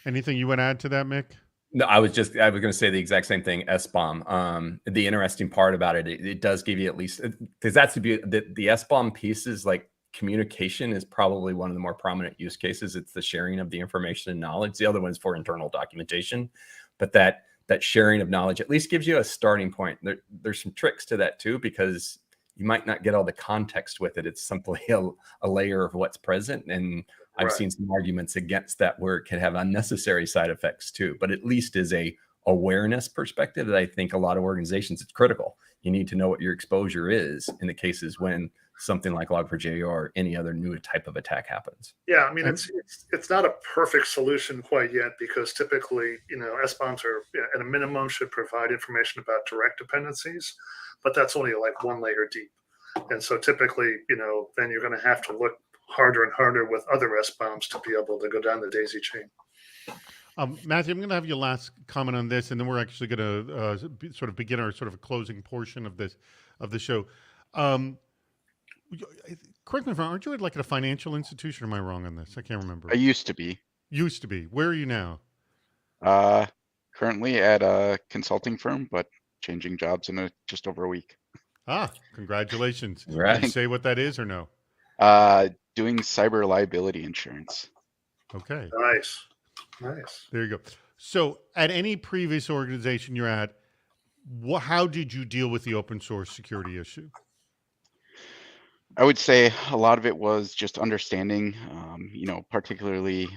[SPEAKER 1] Anything you want to add to that, Mick?
[SPEAKER 2] No, I was going to say the exact same thing. SBOM. The interesting part about it does give you at least, because that's the SBOM piece is like communication is probably one of the more prominent use cases. It's the sharing of the information and knowledge. The other one is for internal documentation, but that sharing of knowledge at least gives you a starting point. There's some tricks to that too, because you might not get all the context with it. It's simply a layer of what's present. And I've seen some arguments against that where it can have unnecessary side effects too, but at least is a awareness perspective that I think a lot of organizations, it's critical. You need to know what your exposure is in the cases when something like Log4j or any other new type of attack happens.
[SPEAKER 3] Yeah, it's not a perfect solution quite yet, because typically, SBOMs are at a minimum should provide information about direct dependencies, but that's only like one layer deep. And so typically, then you're going to have to look harder and harder with other SBOMs to be able to go down the daisy chain.
[SPEAKER 1] Matthew, I'm going to have your last comment on this, and then we're actually going to sort of begin our sort of a closing portion of the show. Correct me if I'm wrong, aren't you like at a financial institution? Or am I wrong on this? I can't remember.
[SPEAKER 6] I used to be.
[SPEAKER 1] Used to be. Where are you now?
[SPEAKER 6] Currently at a consulting firm, but changing jobs in just over a week.
[SPEAKER 1] Congratulations.
[SPEAKER 2] Right.
[SPEAKER 1] Can you say what that is or no?
[SPEAKER 6] Doing cyber liability insurance.
[SPEAKER 1] Okay.
[SPEAKER 3] Nice.
[SPEAKER 1] There you go. So at any previous organization you're at, how did you deal with the open source security issue?
[SPEAKER 6] I would say a lot of it was just understanding, particularly,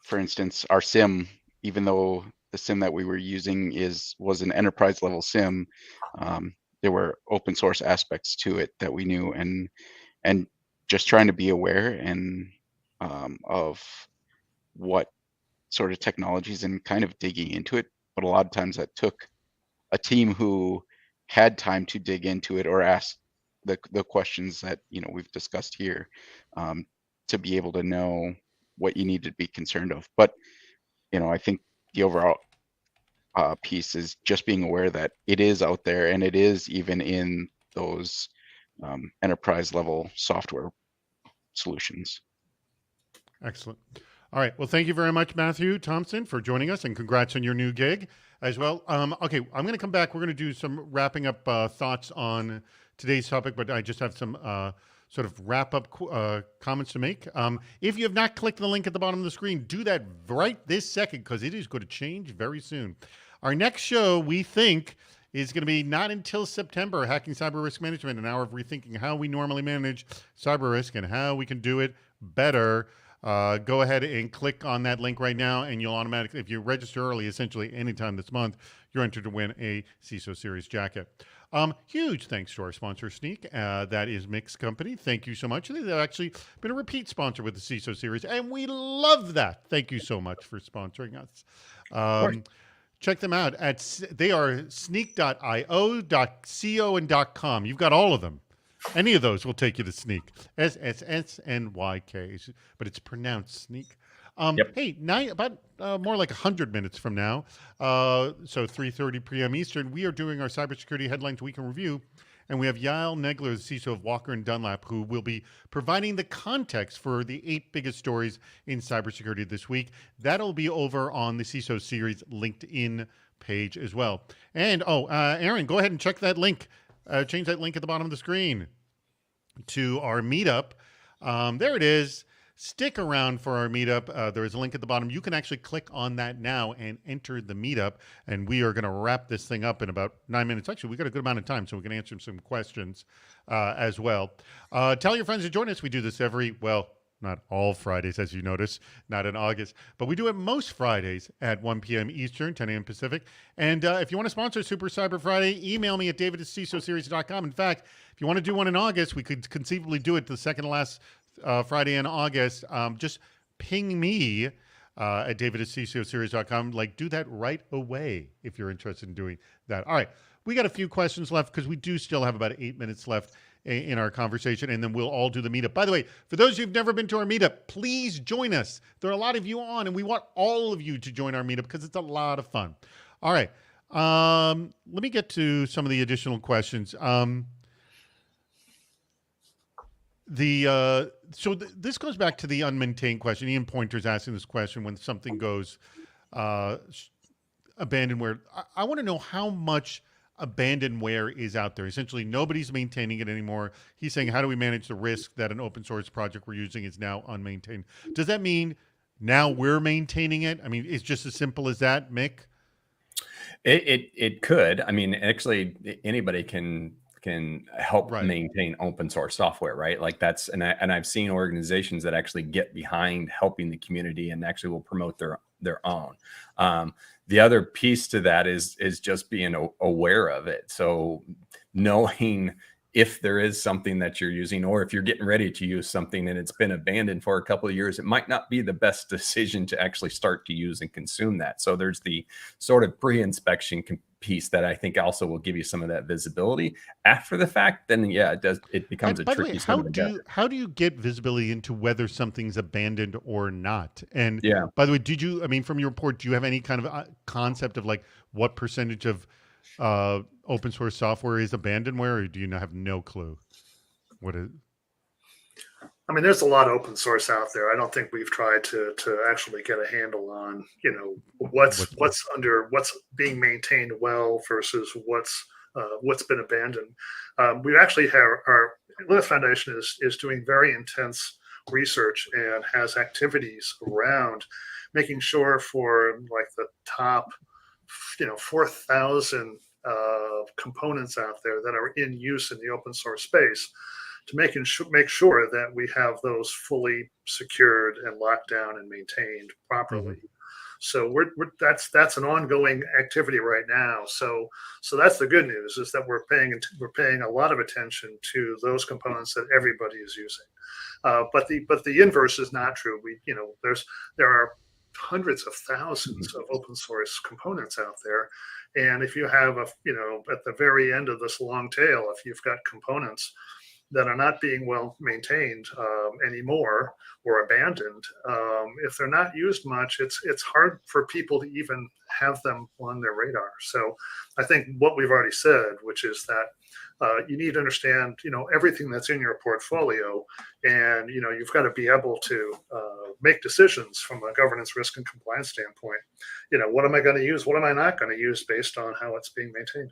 [SPEAKER 6] for instance, our SIM, even though the SIM that we were using was an enterprise level SIM, there were open source aspects to it that we knew, and just trying to be aware and of what sort of technologies and kind of digging into it. But a lot of times that took a team who had time to dig into it or ask the questions that we've discussed here, to be able to know what you need to be concerned of. But I think the overall piece is just being aware that it is out there, and it is even in those enterprise level software solutions.
[SPEAKER 1] Excellent. All right. Well, thank you very much, Matthew Thompson, for joining us, and congrats on your new gig as well. Okay, I'm going to come back. We're going to do some wrapping up thoughts on today's topic, but I just have some sort of wrap up comments to make. If you have not clicked the link at the bottom of the screen, do that right this second, because it is going to change very soon. Our next show, we think, is going to be not until September, Hacking Cyber Risk Management, an hour of rethinking how we normally manage cyber risk and how we can do it better. Go ahead and click on that link right now, and you'll automatically, if you register early, essentially anytime this month, you're entered to win a CISO Series jacket. Huge thanks to our sponsor, Snyk. That is Mick's company. Thank you so much. They've actually been a repeat sponsor with the CISO Series, and we love that. Thank you so much for sponsoring us. Check them out they are snyk.io.co and .com. You've got all of them. Any of those will take you to Snyk. SSSNYK, but it's pronounced Snyk. Hey, about more like 100 minutes from now, so 3:30 p.m. Eastern, we are doing our Cybersecurity Headlines Week in Review, and we have Yael Negler, the CISO of Walker & Dunlap, who will be providing the context for the 8 biggest stories in cybersecurity this week. That'll be over on the CISO Series LinkedIn page as well. And, Aaron, go ahead and check that link. Change that link at the bottom of the screen to our meetup. There it is. Stick around for our meetup. There is a link at the bottom. You can actually click on that now and enter the meetup. And we are going to wrap this thing up in about 9 minutes. Actually, we've got a good amount of time, so we can answer some questions as well. Tell your friends to join us. We do this not all Fridays, as you notice, not in August, but we do it most Fridays at 1 p.m. Eastern, 10 a.m. Pacific. And if you want to sponsor Super Cyber Friday, email me at david@cisoseries.com. In fact, if you want to do one in August, we could conceivably do it the second to last Friday in August. Just ping me at david@cisoseries.com. Do that right away if you're interested in doing that. All right. We got a few questions left because we do still have about 8 minutes left in our conversation, and then we'll all do the meetup. By the way, for those who've never been to our meetup, please join us. There are a lot of you on, and we want all of you to join our meetup because it's a lot of fun. All right. Let me get to some of the additional questions. This goes back to the unmaintained question. Ian Pointer's asking this question when something goes abandonware. I want to know how much abandonware is out there. Essentially, nobody's maintaining it anymore. He's saying, how do we manage the risk that an open source project we're using is now unmaintained? Does that mean now we're maintaining it? I mean, it's just as simple as that, Mick?
[SPEAKER 2] It could. I mean, actually, anybody can help maintain open source software, right? And I've seen organizations that actually get behind helping the community and actually will promote their own. The other piece to that is just being aware of it. So knowing if there is something that you're using, or if you're getting ready to use something and it's been abandoned for a couple of years, it might not be the best decision to actually start to use and consume that. So there's the sort of pre-inspection piece that I think also will give you some of that visibility. After the fact, then it becomes a tricky.
[SPEAKER 1] How do you get visibility into whether something's abandoned or not? And by the way, from your report, do you have any kind of concept of what percentage of open source software is abandonware, or do you have no clue what it?
[SPEAKER 3] I mean, there's a lot of open source out there. I don't think we've tried to actually get a handle on, what's being maintained well versus what's been abandoned. We actually have our Linux Foundation is doing very intense research and has activities around making sure for the top 4,000 components out there that are in use in the open source space, to make sure that we have those fully secured and locked down and maintained properly. So that's an ongoing activity right now. So that's the good news, is that we're paying a lot of attention to those components that everybody is using. But the inverse is not true. There are hundreds of thousands of open source components out there. And if you have at the very end of this long tail, if you've got components that are not being well maintained anymore or abandoned, if they're not used much, it's hard for people to even have them on their radar. So I think what we've already said, which is that you need to understand, everything that's in your portfolio, and you've got to be able to make decisions from a governance, risk, and compliance standpoint. What am I going to use? What am I not going to use based on how it's being maintained?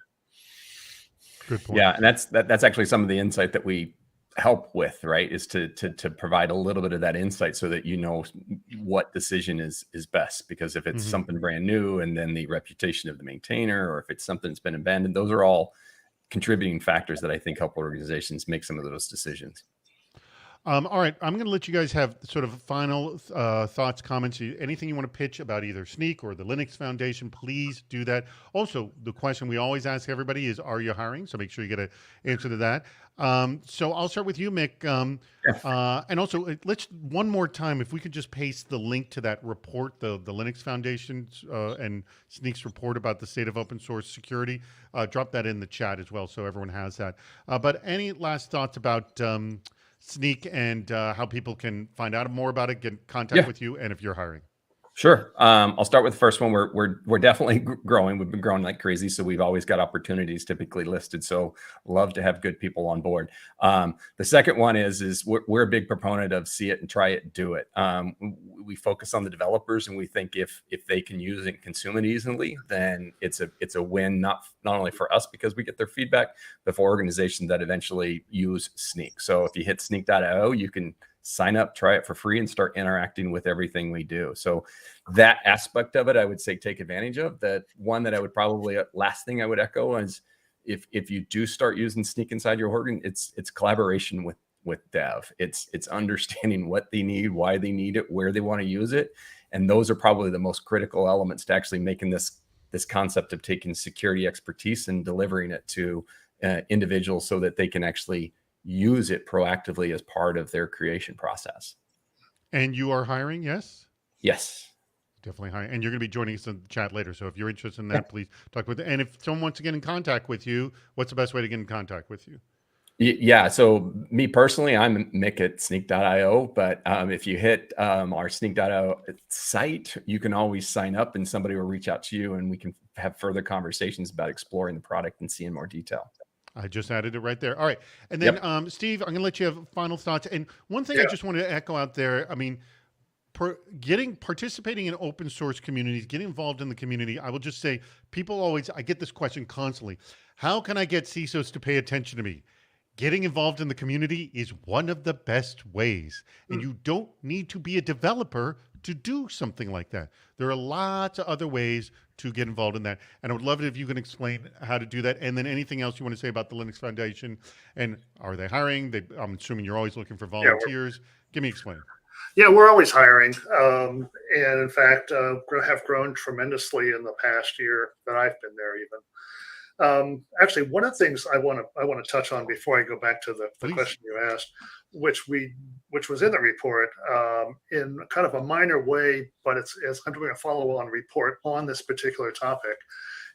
[SPEAKER 1] Good point.
[SPEAKER 2] Yeah, and that's actually some of the insight that we help with, right? Is to provide a little bit of that insight so that what decision is best. Because if it's something brand new, and then the reputation of the maintainer, or if it's something that's been abandoned, those are all contributing factors that I think help organizations make some of those decisions.
[SPEAKER 1] All right, I'm going to let you guys have sort of final thoughts, comments, anything you want to pitch about either Snyk or the Linux Foundation, please do that. Also, the question we always ask everybody is, are you hiring? So make sure you get an answer to that. So I'll start with you, Mick. And also, let's one more time, if we could just paste the link to that report, the Linux Foundation and Snyk's report about the state of open source security, drop that in the chat as well so everyone has that. But any last thoughts about Snyk and how people can find out more about it, get in contact with you, and if you're hiring?
[SPEAKER 2] Sure. I'll start with the first one. We're definitely growing. We've been growing like crazy, so we've always got opportunities typically listed. So love to have good people on board. The second one is we're a big proponent of see it and try it, do it. We focus on the developers, and we think if they can use it and consume it easily, then it's a win, not only for us because we get their feedback, but for organizations that eventually use Snyk. So if you hit snyk.io, you can sign up, try it for free, and start interacting with everything we do. So that aspect of it, I would say take advantage of. That one that I would probably, last thing I would echo is if you do start using Snyk inside your org, it's collaboration with dev. It's understanding what they need, why they need it, where they want to use it. And those are probably the most critical elements to actually making this concept of taking security expertise and delivering it to individuals so that they can actually use it proactively as part of their creation process.
[SPEAKER 1] And you are hiring, yes?
[SPEAKER 2] Yes.
[SPEAKER 1] Definitely hiring. And you're going to be joining us in the chat later. So if you're interested in that, please talk with them. And if someone wants to get in contact with you, what's the best way to get in contact with you?
[SPEAKER 2] Yeah. So me personally, I'm Mick at snyk.io. But if you hit our snyk.io site, you can always sign up and somebody will reach out to you and we can have further conversations about exploring the product and seeing more detail.
[SPEAKER 1] I just added it right there. All right. And then, Steve, I'm going to let you have final thoughts. And one thing I just wanted to echo out there, I mean, participating in open source communities, getting involved in the community, I will just say, I get this question constantly. How can I get CISOs to pay attention to me? Getting involved in the community is one of the best ways. And you don't need to be a developer to do something like that. There are lots of other ways to get involved in that. And I would love it if you can explain how to do that. And then anything else you want to say about the Linux Foundation. And are they hiring? I'm assuming you're always looking for volunteers. Give me explain.
[SPEAKER 3] Yeah, we're always hiring. And in fact, have grown tremendously in the past year that I've been there even. Actually, one of the things I want to touch on before I go back to the question you asked, which was in the report in kind of a minor way, but it's I'm doing a follow-on report on this particular topic,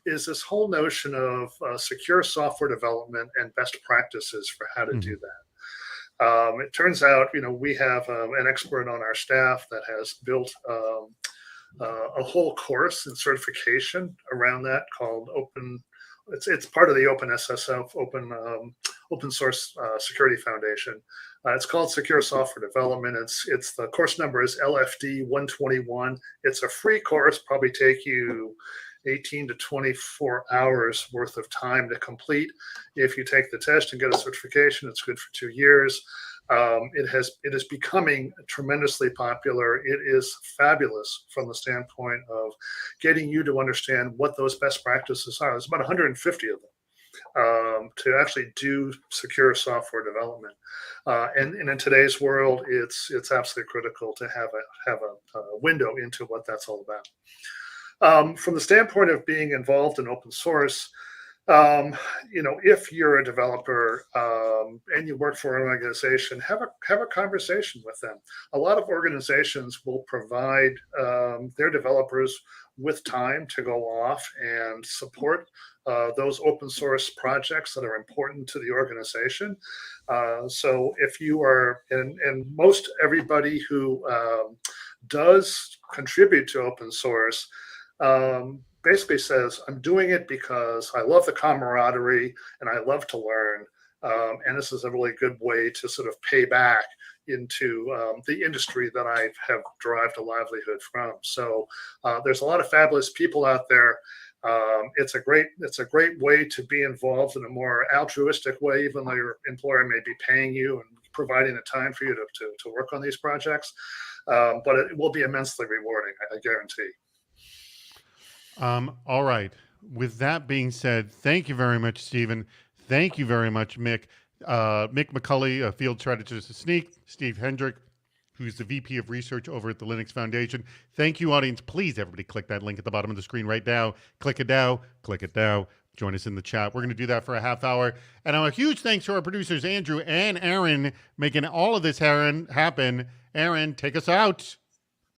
[SPEAKER 3] is this whole notion of secure software development and best practices for how to do that. It turns out, we have an expert on our staff that has built a whole course and certification around that called Open. It's part of the OpenSSF, Open Source Security Foundation. It's called Secure Software Development. It's the course number is LFD 121. It's a free course, probably take you 18 to 24 hours worth of time to complete. If you take the test and get a certification, it's good for 2 years. It is becoming tremendously popular. It is fabulous from the standpoint of getting you to understand what those best practices are. There's about 150 of them to actually do secure software development. And in today's world, it's absolutely critical to have a window into what that's all about. From the standpoint of being involved in open source, If you're a developer and you work for an organization, have a conversation with them. A lot of organizations will provide their developers with time to go off and support those open source projects that are important to the organization. So if you are, and most everybody who does contribute to open source basically says, I'm doing it because I love the camaraderie and I love to learn. And this is a really good way to sort of pay back into the industry that I have derived a livelihood from. So there's a lot of fabulous people out there. It's a great way to be involved in a more altruistic way, even though your employer may be paying you and providing the time for you to work on these projects. But it will be immensely rewarding, I guarantee.
[SPEAKER 1] All right. With that being said, thank you very much, Stephen. Thank you very much, Mick. Mick McCulley, a field strategist at Snyk. Steve Hendrick, who's the VP of Research over at the Linux Foundation. Thank you, audience. Please, everybody, click that link at the bottom of the screen right now. Click it now. Click it now. Join us in the chat. We're going to do that for a half hour. And a huge thanks to our producers, Andrew and Aaron, making all of this happen. Aaron, take us out.